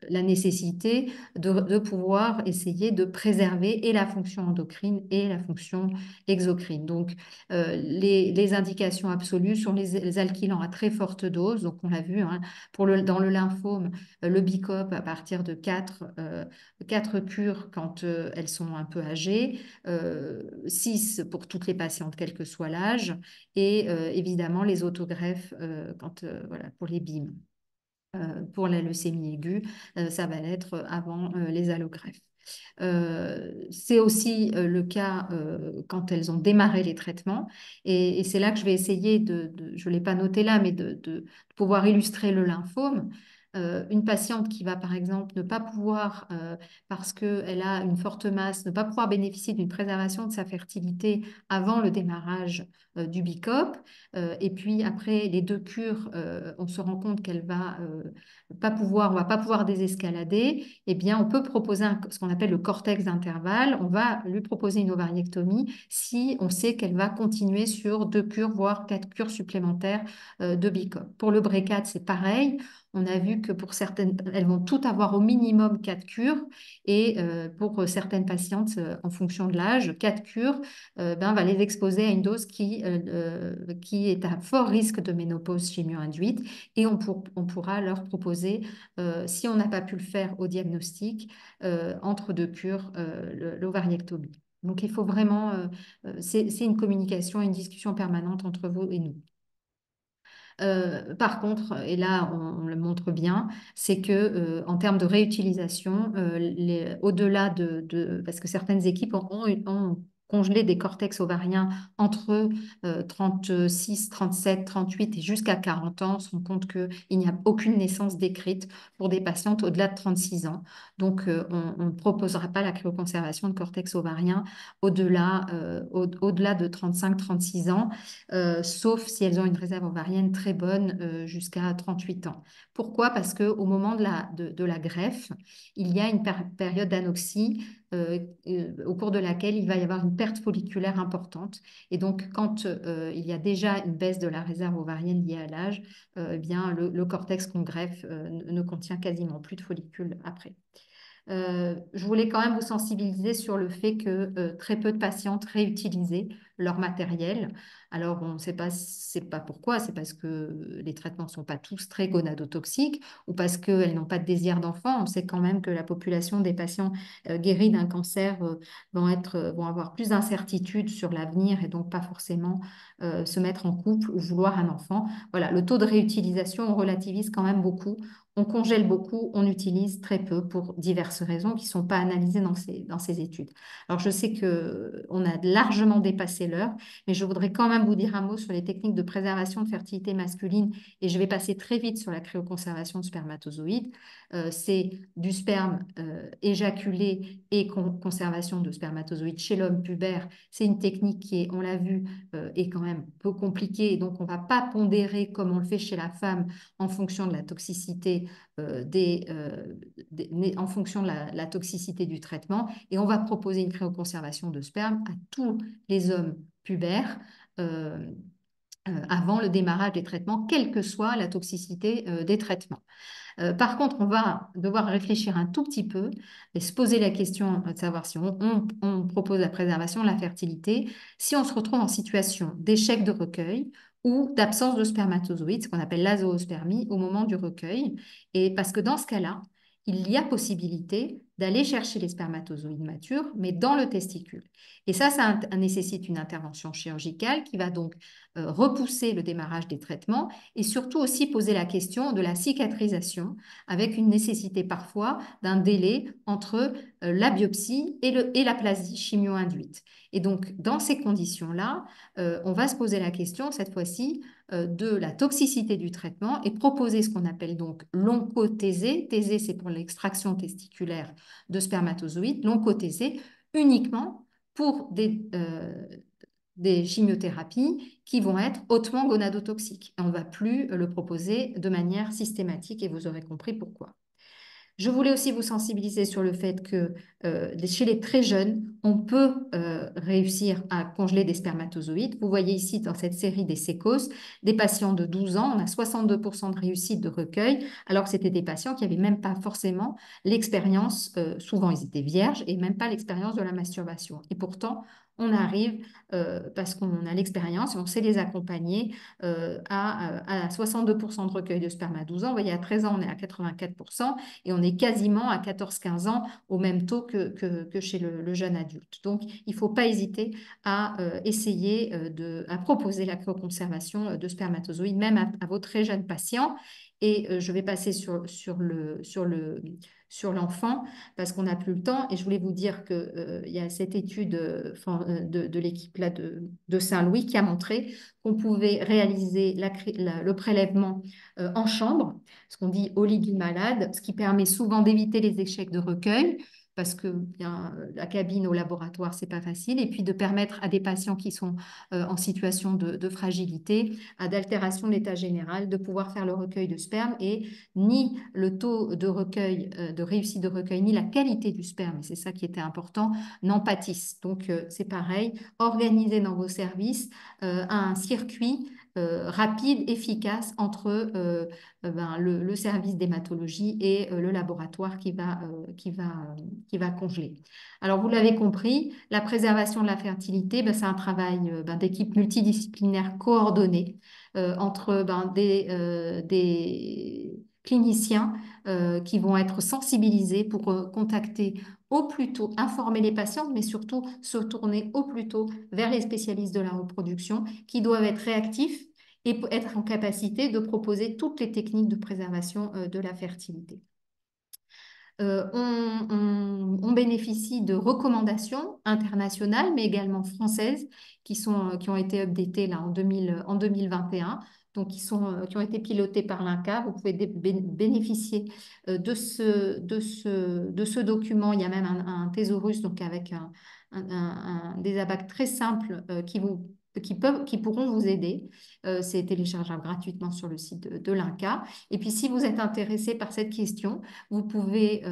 la nécessité de pouvoir essayer de préserver et la fonction endocrine et la fonction exocrine. Donc, les indications absolues sont les alkylants à très forte dose. Donc, on l'a vu hein, dans le lymphome, le BICOP à partir de 4 cures quand elles sont un peu âgées, 6 pour toutes les patientes, quel que soit l'âge, et évidemment les autogreffes voilà, pour les BIM. Pour la leucémie aiguë, ça va être avant les allogreffes. C'est aussi le cas quand elles ont démarré les traitements. Et c'est là que je vais essayer je ne l'ai pas noté là, mais de pouvoir illustrer le lymphome. Une patiente qui va, par exemple, ne pas pouvoir, parce qu'elle a une forte masse, ne pas pouvoir bénéficier d'une préservation de sa fertilité avant le démarrage du BICOP. Et puis, après les 2 cures, on se rend compte qu'elle va on va pas pouvoir désescalader, eh bien, on peut proposer ce qu'on appelle le cortex d'intervalle. On va lui proposer une ovariectomie si on sait qu'elle va continuer sur 2 cures, voire 4 cures supplémentaires de BICOP. Pour le BRCA, c'est pareil. On a vu que pour certaines, elles vont toutes avoir au minimum 4 cures et pour certaines patientes, en fonction de l'âge, 4 cures va les exposer à une dose qui est à fort risque de ménopause chimio-induite et on pourra leur proposer, si on n'a pas pu le faire au diagnostic, entre 2 cures, l'ovariectomie. Donc il faut vraiment, c'est une communication, une discussion permanente entre vous et nous. Par contre, et là on le montre bien, c'est que en termes de réutilisation, au-delà parce que certaines équipes ont congelé des cortex ovariens entre 36, 37, 38 et jusqu'à 40 ans. On se rend compte qu'il n'y a aucune naissance décrite pour des patientes au-delà de 36 ans. Donc, on ne proposera pas la cryoconservation de cortex ovarien au-delà de 35, 36 ans sauf si elles ont une réserve ovarienne très bonne jusqu'à 38 ans. Pourquoi? Parce qu'au moment de la greffe, il y a une période d'anoxie au cours de laquelle il va y avoir une perte folliculaire importante. Et donc, quand il y a déjà une baisse de la réserve ovarienne liée à l'âge, eh bien, le cortex qu'on greffe ne contient quasiment plus de follicules après. Je voulais quand même vous sensibiliser sur le fait que très peu de patientes réutilisaient leur matériel. Alors, on ne sait pas, c'est pas pourquoi, c'est parce que les traitements ne sont pas tous très gonadotoxiques ou parce qu'elles n'ont pas de désir d'enfant. On sait quand même que la population des patients guéris d'un cancer vont avoir plus d'incertitudes sur l'avenir et donc pas forcément se mettre en couple ou vouloir un enfant. Voilà, le taux de réutilisation, on relativise quand même beaucoup. On congèle beaucoup, on utilise très peu pour diverses raisons qui ne sont pas analysées dans ces études. Alors, je sais qu'on a largement dépassé l'heure, mais je voudrais quand même vous dire un mot sur les techniques de préservation de fertilité masculine et je vais passer très vite sur la cryoconservation de spermatozoïdes. C'est du sperme éjaculé et conservation de spermatozoïdes chez l'homme pubère. C'est une technique qui est, on l'a vu, est quand même peu compliquée et donc on ne va pas pondérer comme on le fait chez la femme en fonction de la toxicité en fonction de la toxicité du traitement et on va proposer une cryoconservation de sperme à tous les hommes pubères avant le démarrage des traitements, quelle que soit la toxicité des traitements. Par contre, on va devoir réfléchir un tout petit peu et se poser la question de savoir si on propose la préservation de la fertilité, si on se retrouve en situation d'échec de recueil ou d'absence de spermatozoïdes, ce qu'on appelle l'azoospermie, au moment du recueil. Et parce que dans ce cas-là, il y a possibilité d'aller chercher les spermatozoïdes matures, mais dans le testicule. Et ça nécessite une intervention chirurgicale qui va donc repousser le démarrage des traitements et surtout aussi poser la question de la cicatrisation avec une nécessité parfois d'un délai entre la biopsie et l'aplasie chimio-induite. Et donc, dans ces conditions-là, on va se poser la question, cette fois-ci, de la toxicité du traitement et proposer ce qu'on appelle donc l'oncothésée. Thésée, c'est pour l'extraction testiculaire de spermatozoïdes. L'oncothésée uniquement pour des chimiothérapies qui vont être hautement gonadotoxiques. Et on ne va plus le proposer de manière systématique et vous aurez compris pourquoi. Je voulais aussi vous sensibiliser sur le fait que chez les très jeunes, on peut réussir à congeler des spermatozoïdes. Vous voyez ici dans cette série des sécos, des patients de 12 ans, on a 62% de réussite de recueil, alors que c'était des patients qui n'avaient même pas forcément l'expérience, souvent ils étaient vierges, et même pas l'expérience de la masturbation. Et pourtant, on arrive, parce qu'on a l'expérience et on sait les accompagner, à 62% de recueil de sperme à 12 ans. Vous voyez, à 13 ans, on est à 84% et on est quasiment à 14-15 ans au même taux que chez le jeune adulte. Donc, il ne faut pas hésiter à essayer à proposer la cryoconservation de spermatozoïdes, même à vos très jeunes patients. Et je vais passer sur l'enfant parce qu'on n'a plus le temps. Et je voulais vous dire qu'il y a cette étude de l'équipe là de Saint-Louis qui a montré qu'on pouvait réaliser le prélèvement en chambre, ce qu'on dit au lit du malade, ce qui permet souvent d'éviter les échecs de recueil parce que bien, la cabine au laboratoire, c'est pas facile, et puis de permettre à des patients qui sont en situation de fragilité, d'altération de l'état général, de pouvoir faire le recueil de sperme et ni le taux de recueil, de réussite de recueil, ni la qualité du sperme, et c'est ça qui était important, n'en pâtissent. Donc, c'est pareil, organisez dans vos services un circuit rapide, efficace entre le service d'hématologie et le laboratoire qui va congeler. Alors, vous l'avez compris, la préservation de la fertilité, c'est un travail d'équipe multidisciplinaire coordonnée entre des cliniciens qui vont être sensibilisés pour contacter au plus tôt, informer les patientes, mais surtout se tourner au plus tôt vers les spécialistes de la reproduction qui doivent être réactifs et être en capacité de proposer toutes les techniques de préservation de la fertilité. On bénéficie de recommandations internationales, mais également françaises, qui ont été updatées là, en 2021, donc qui ont été pilotées par l'INCa. Vous pouvez bénéficier de ce document. Il y a même un thésaurus donc avec des abacs très simples qui vous qui pourront vous aider. C'est téléchargeable gratuitement sur le site de l'INCa. Et puis, si vous êtes intéressé par cette question, vous pouvez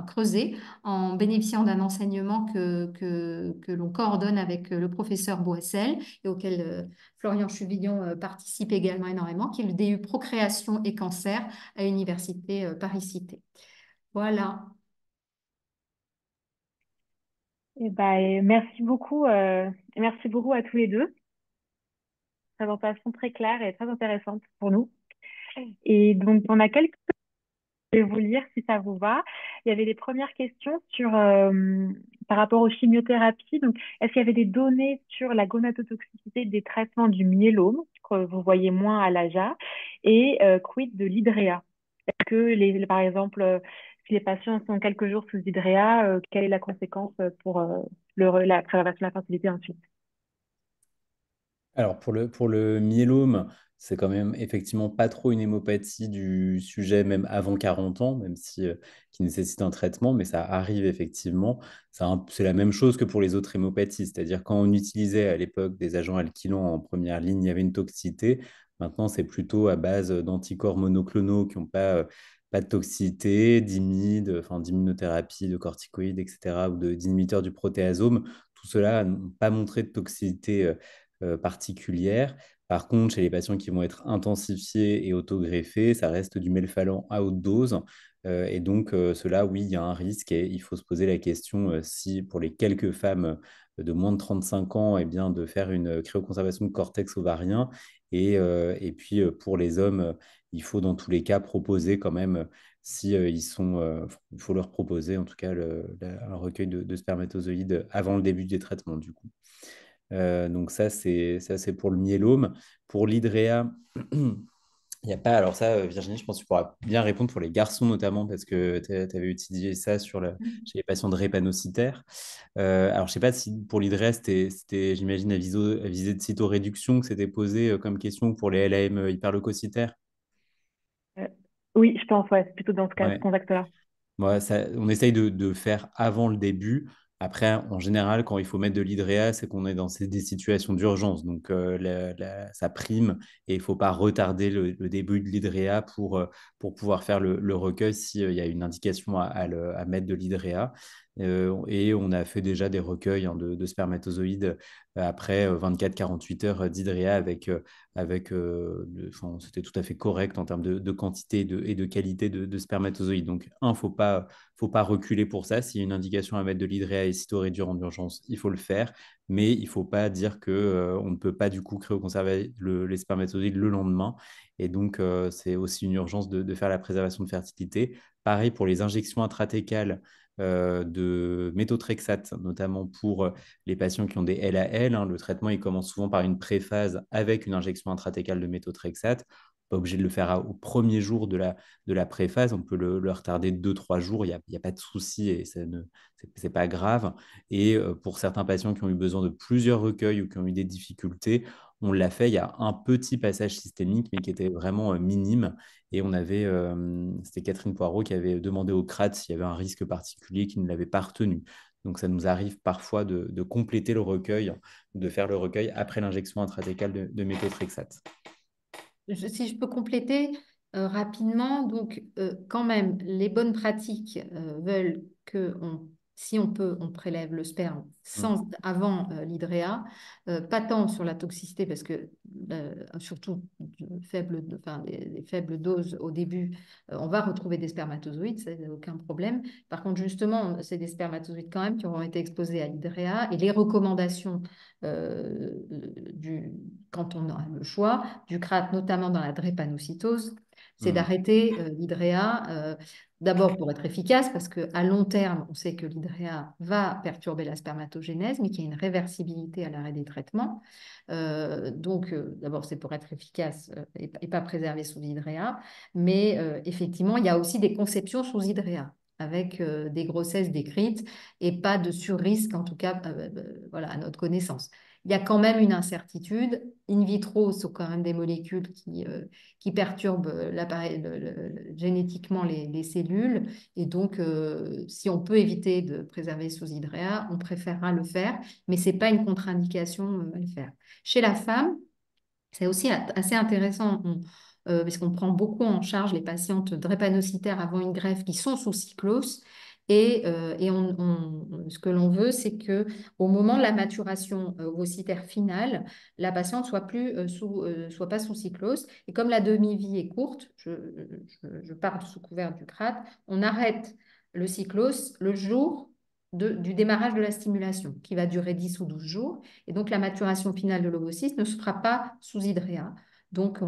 creuser en bénéficiant d'un enseignement que l'on coordonne avec le professeur Boissel et auquel Florian Chuvillon participe également énormément, qui est le DU Procréation et Cancer à l'Université Paris-Cité. Voilà. Merci beaucoup à tous les deux. Présentation très claire et très intéressante pour nous. Et donc, on a quelques je vais vous lire si ça vous va. Il y avait les premières questions par rapport aux chimiothérapies. Donc, est-ce qu'il y avait des données sur la gonatotoxicité des traitements du myélome, que vous voyez moins à l'AJA, et quid de l'hydréa? Est-ce que, par exemple, si les patients sont quelques jours sous hydréa, quelle est la conséquence pour la préservation de la fertilité ensuite? Alors pour le myélome, c'est quand même effectivement pas trop une hémopathie du sujet même avant 40 ans, même si qui nécessite un traitement, mais ça arrive effectivement. C'est la même chose que pour les autres hémopathies, c'est-à-dire quand on utilisait à l'époque des agents alkylants en première ligne, il y avait une toxicité. Maintenant, c'est plutôt à base d'anticorps monoclonaux qui n'ont pas de toxicité, d'imides, enfin d'immunothérapie, de corticoïdes, etc., ou d'inhibiteurs du protéasome. Tout cela n'a pas montré de toxicité particulière. Par contre, chez les patients qui vont être intensifiés et autogreffés, ça reste du melphalan à haute dose. Et donc, cela, oui, il y a un risque et il faut se poser la question si pour les quelques femmes de moins de 35 ans, eh bien, de faire une cryoconservation de cortex ovarien. Et puis, pour les hommes, il faut dans tous les cas proposer quand même, si ils sont, il faut leur proposer en tout cas un recueil de spermatozoïdes avant le début des traitements, du coup. Donc ça, c'est pour le myélome. Pour l'hydréa, il n'y a pas. Alors ça, Virginie, je pense que tu pourras bien répondre pour les garçons notamment, parce que tu avais utilisé ça chez les patients drépanocytaires. Alors, je ne sais pas si pour l'hydréa, j'imagine, à visée de cytoréduction que c'était posé comme question pour les LAM hyperleucocytaires. Euh, oui, je pense, ouais, c'est plutôt dans ce Ouais. contexte-là. Ouais, on essaye de faire avant le début. Après, en général, quand il faut mettre de l'hydréa, c'est qu'on est dans des situations d'urgence. Donc, ça prime et il ne faut pas retarder le début de l'hydréa pour pouvoir faire le recueil s'il y a une indication à mettre de l'hydréa. Et on a fait déjà des recueils de spermatozoïdes après 24-48 heures d'hydréa enfin, c'était tout à fait correct en termes de quantité et de qualité de spermatozoïdes. Donc, faut pas reculer pour ça. S'il y a une indication à mettre de l'hydréa et cytoréduire en urgence, il faut le faire. Mais il ne faut pas dire que, on ne peut pas du coup cryoconserver les spermatozoïdes le lendemain. Et donc, c'est aussi une urgence de faire la préservation de fertilité. Pareil pour les injections intratécales de méthotrexate, notamment pour les patients qui ont des LAL. Hein. Le traitement, il commence souvent par une préphase avec une injection intratécale de méthotrexate. Pas obligé de le faire au premier jour de la préphase. On peut le retarder 2-3 jours. Il y a pas de souci et c'est pas grave. Et pour certains patients qui ont eu besoin de plusieurs recueils ou qui ont eu des difficultés, on l'a fait. Il y a un petit passage systémique, mais qui était vraiment minime. Et c'était Catherine Poirot qui avait demandé au CRAT s'il y avait un risque particulier qui ne l'avait pas retenu. Donc, ça nous arrive parfois de compléter le recueil, de faire le recueil après l'injection intratécale de méthotrexate. Si je peux compléter rapidement, donc quand même, les bonnes pratiques veulent que si on peut, on prélève le sperme Mm. avant l'hydréa, pas tant sur la toxicité parce que surtout les faibles doses au début, on va retrouver des spermatozoïdes, ça n'a aucun problème. Par contre, justement, c'est des spermatozoïdes quand même qui auront été exposés à l'hydréa et les recommandations euh, du, quand on a le choix du CRAT, notamment dans la drépanocytose, c'est Mm. d'arrêter l'hydréa, d'abord pour être efficace, parce qu'à long terme, on sait que l'hydréa va perturber la spermatogénèse, mais qu'il y a une réversibilité à l'arrêt des traitements. D'abord, c'est pour être efficace et pas préserver sous hydréa, mais effectivement, il y a aussi des conceptions sous hydréa. avec des grossesses décrites et pas de surrisque, en tout cas, voilà, à notre connaissance. Il y a quand même une incertitude. In vitro, ce sont quand même des molécules qui perturbent l'appareil, génétiquement les cellules. Et donc, si on peut éviter de préserver sous hydréa, on préférera le faire, mais ce n'est pas une contre-indication à le faire. Chez la femme, c'est aussi assez intéressant, parce qu'on prend beaucoup en charge les patientes drépanocytaires avant une greffe qui sont sous cyclose. Ce que l'on veut, c'est que au moment de la maturation ovocytaire finale, la patiente soit pas sous cyclose. Et comme la demi-vie est courte, je pars sous couvert du CRAT, on arrête le cyclose le jour du démarrage de la stimulation, qui va durer 10 ou 12 jours. Et donc, la maturation finale de l'ovocyste ne se fera pas sous hydréa. Donc,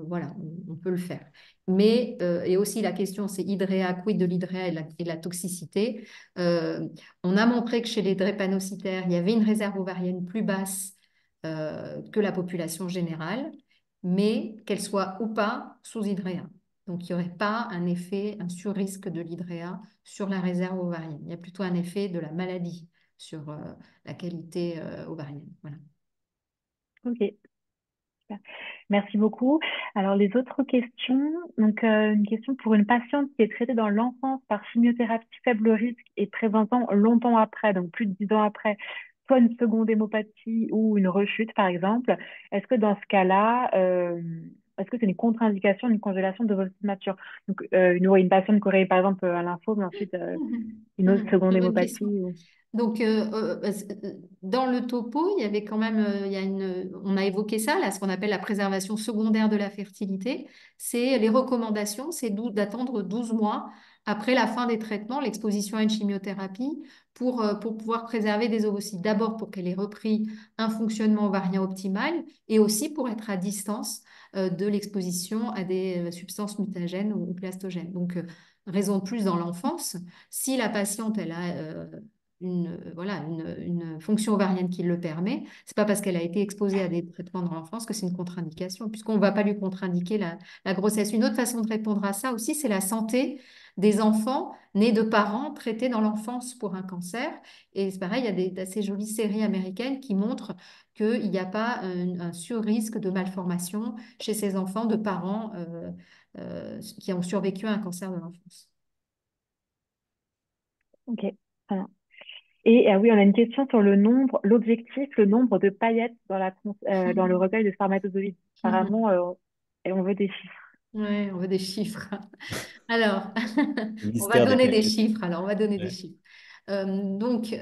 voilà, on peut le faire. Mais, et aussi la question, c'est hydréa, quid de l'hydréa et la toxicité. On a montré que chez les drépanocytaires, il y avait une réserve ovarienne plus basse que la population générale, mais qu'elle soit ou pas sous hydréa. Donc, il n'y aurait pas un effet, un surrisque de l'hydréa sur la réserve ovarienne. Il y a plutôt un effet de la maladie sur la qualité ovarienne. Voilà. Ok, super. Merci beaucoup. Alors, les autres questions. Donc, une question pour une patiente qui est traitée dans l'enfance par chimiothérapie faible risque et présentant longtemps après, donc plus de 10 ans après, soit une seconde hémopathie ou une rechute, par exemple. Est-ce que dans ce cas-là, est-ce que c'est une contre-indication d'une congélation de l'ovocyte mature? Donc, une patiente qui aurait, par exemple, un lymphome, ensuite une autre seconde Une bonne hémopathie. question. Donc, dans le topo, il y avait quand même, on a évoqué ça, là, ce qu'on appelle la préservation secondaire de la fertilité. C'est les recommandations, c'est d'attendre 12 mois après la fin des traitements, l'exposition à une chimiothérapie, pour pouvoir préserver des ovocytes. D'abord pour qu'elle ait repris un fonctionnement ovarien optimal et aussi pour être à distance de l'exposition à des substances mutagènes ou plastogènes. Donc, raison de plus dans l'enfance, si la patiente, elle a voilà, une fonction ovarienne qui le permet, c'est pas parce qu'elle a été exposée à des traitements dans l'enfance que c'est une contre-indication, puisqu'on ne va pas lui contre-indiquer la grossesse. Une autre façon de répondre à ça aussi, c'est la santé des enfants nés de parents traités dans l'enfance pour un cancer. Et c'est pareil, il y a d'assez jolies séries américaines qui montrent qu'il n'y a pas un sur-risque de malformation chez ces enfants de parents qui ont survécu à un cancer de l'enfance. Ok. Voilà. Et oui, on a une question sur le nombre, l'objectif, le nombre de paillettes dans le recueil de spermatozoïdes. Apparemment, et on veut des chiffres. Ouais, on veut des chiffres. Alors, Le on va mystère des donner des paillettes. chiffres. Alors, on va donner des Ouais. chiffres. Donc,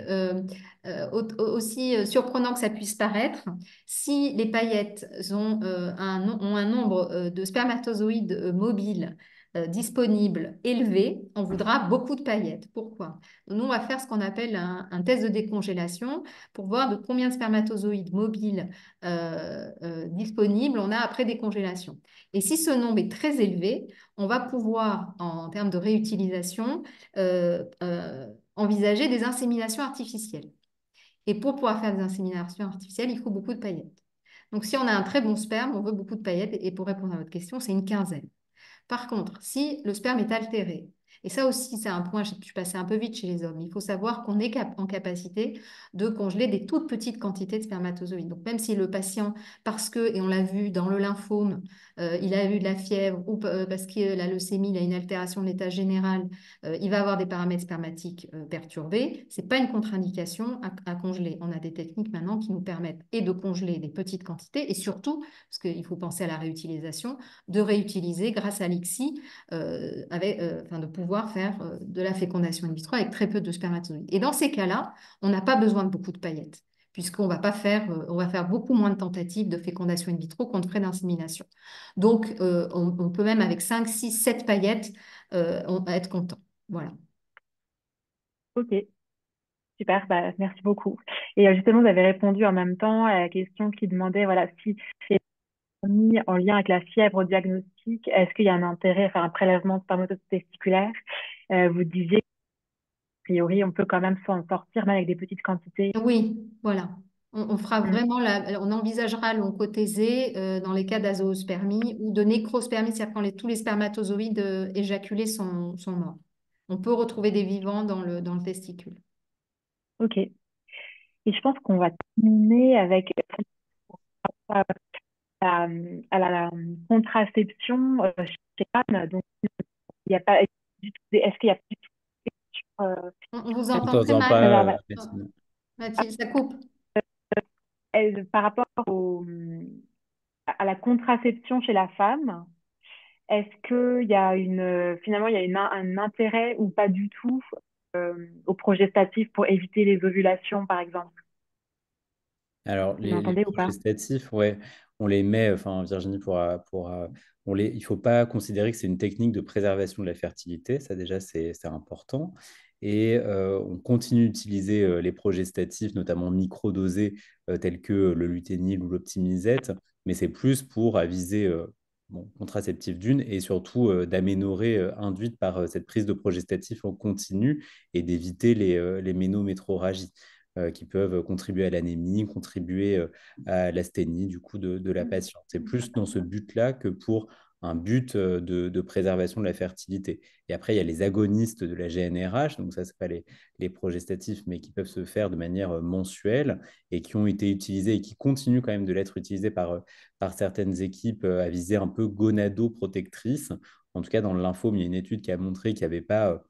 aussi surprenant que ça puisse paraître, si les paillettes ont un nombre de spermatozoïdes mobiles disponibles élevé, on voudra beaucoup de paillettes. Pourquoi? Nous, on va faire ce qu'on appelle un test de décongélation pour voir de combien de spermatozoïdes mobiles disponibles on a après décongélation. Et si ce nombre est très élevé, on va pouvoir, en termes de réutilisation, envisager des inséminations artificielles. Et pour pouvoir faire des inséminations artificielles, il faut beaucoup de paillettes. Donc, si on a un très bon sperme, on veut beaucoup de paillettes. Et pour répondre à votre question, c'est une quinzaine. Par contre, si le sperme est altéré, et ça aussi, c'est un point, je suis passée un peu vite chez les hommes, il faut savoir qu'on est en capacité de congeler des toutes petites quantités de spermatozoïdes. Donc, même si le patient, parce que, et on l'a vu dans le lymphome, il a eu de la fièvre ou parce que la leucémie, il a une altération de l'état général, il va avoir des paramètres spermatiques perturbés, ce n'est pas une contre-indication à congeler. On a des techniques maintenant qui nous permettent et de congeler des petites quantités et surtout, parce qu'il faut penser à la réutilisation, de réutiliser grâce à l'ICSI, de pouvoir faire de la fécondation in vitro avec très peu de spermatozoïdes. Et dans ces cas-là, on n'a pas besoin de beaucoup de paillettes, puisqu'on va pas faire, on va faire beaucoup moins de tentatives de fécondation in vitro qu'on ne ferait d'insémination. Donc, on peut même avec 5, 6, 7 paillettes on va être content. Voilà. Ok, super, bah, merci beaucoup. Et justement, vous avez répondu en même temps à la question qui demandait, voilà, si c'est mis en lien avec la fièvre au diagnostic, est-ce qu'il y a un intérêt à faire un prélèvement spermatotesticulaire? Vous disiez, a priori, on peut quand même s'en sortir, même avec des petites quantités. Oui, voilà. On fera Mm. vraiment on envisagera l'oncothésée dans les cas d'azoospermie ou de nécrospermie, c'est-à-dire quand tous les spermatozoïdes éjaculés sont morts. on peut retrouver des vivants dans le testicule. Ok. Et je pense qu'on va terminer avec à la, à la contraception chez les femmes. Donc, il n'y a pas du tout est-ce qu'il y a du tout On vous On entend très t'entend mal, pas, Oh, Mathilde. Mathilde, ça coupe. par rapport à la contraception chez la femme? Est-ce qu'il y a finalement, il y a un intérêt ou pas du tout au progestatif pour éviter les ovulations, par exemple? Alors, Vous les m'entendez ou pas? progestatifs, ouais, on les met, enfin, Virginie il faut pas considérer que c'est une technique de préservation de la fertilité, ça déjà, c'est important. Et on continue d'utiliser les progestatifs, notamment microdosés, tels que le luténil ou l'optimisette, mais c'est plus pour aviser bon, contraceptif d'une et surtout d'aménorrhée induite par cette prise de progestatifs en continu et d'éviter les ménométrorragies qui peuvent contribuer à l'anémie, contribuer à l'asthénie du coup de la patiente. C'est plus dans ce but-là que pour un but de préservation de la fertilité. Et après, il y a les agonistes de la GnRH, donc ça, ce pas les progestatifs, mais qui peuvent se faire de manière mensuelle et qui ont été utilisés et qui continuent quand même de l'être utilisés par certaines équipes à visée un peu gonado-protectrice. En tout cas, dans le lymphome, il y a une étude qui a montré qu'il n'y avait pas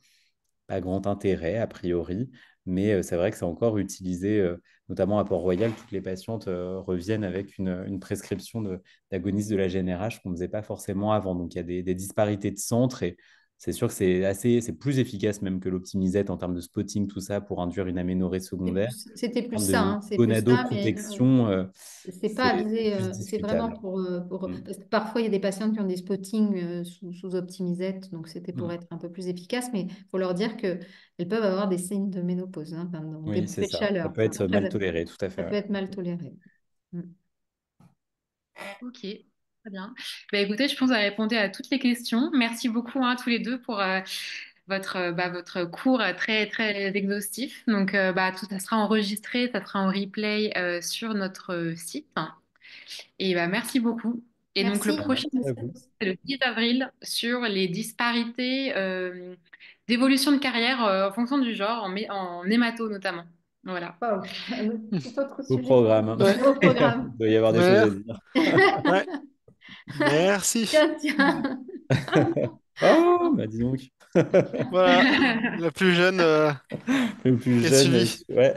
grand intérêt, a priori, mais c'est vrai que c'est encore utilisé, notamment à Port-Royal, toutes les patientes reviennent avec une prescription d'agonistes de la GnRH qu'on ne faisait pas forcément avant. Donc il y a des disparités de centre et c'est sûr que c'est plus efficace même que l'optimisette en termes de spotting, tout ça, pour induire une aménorrhée secondaire. C'était En plus termes ça, de hein, c'est plus ça, mais gonadoprotection, c'est pas c'est avisé, plus c'est vraiment discutable. Mm. parce que parfois il y a des patients qui ont des spottings sous optimisette, donc c'était pour Mm. être un peu plus efficace, mais il faut leur dire qu'elles peuvent avoir des signes de ménopause, hein, enfin, des Oui, c'est bouffées de ça. Ça chaleur. peut être mal toléré, tout à fait. Ça peut Ouais. être mal toléré. Mm. Ok, très bien. Bah, écoutez, je pense avoir répondu à toutes les questions. Merci beaucoup hein, tous les deux pour votre cours très, très exhaustif. Donc, tout ça sera enregistré, ça sera en replay sur notre site. Et merci beaucoup. Et donc, le Merci. prochain, Merci à vous. c'est le 10 avril sur les disparités d'évolution de carrière en fonction du genre, en hémato notamment. Voilà. Wow. Un tout autre Au sujet. programme. Ouais. Au Il programme. doit y avoir des choses à Ouais. dire. Ouais. Merci. Tiens, tiens. Oh, bah dis donc. Voilà. La plus jeune Le plus est jeune, suivie. ouais.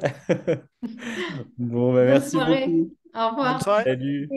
Bon, bah Bonne merci soirée. beaucoup. Au Bonne revoir. soirée. Salut.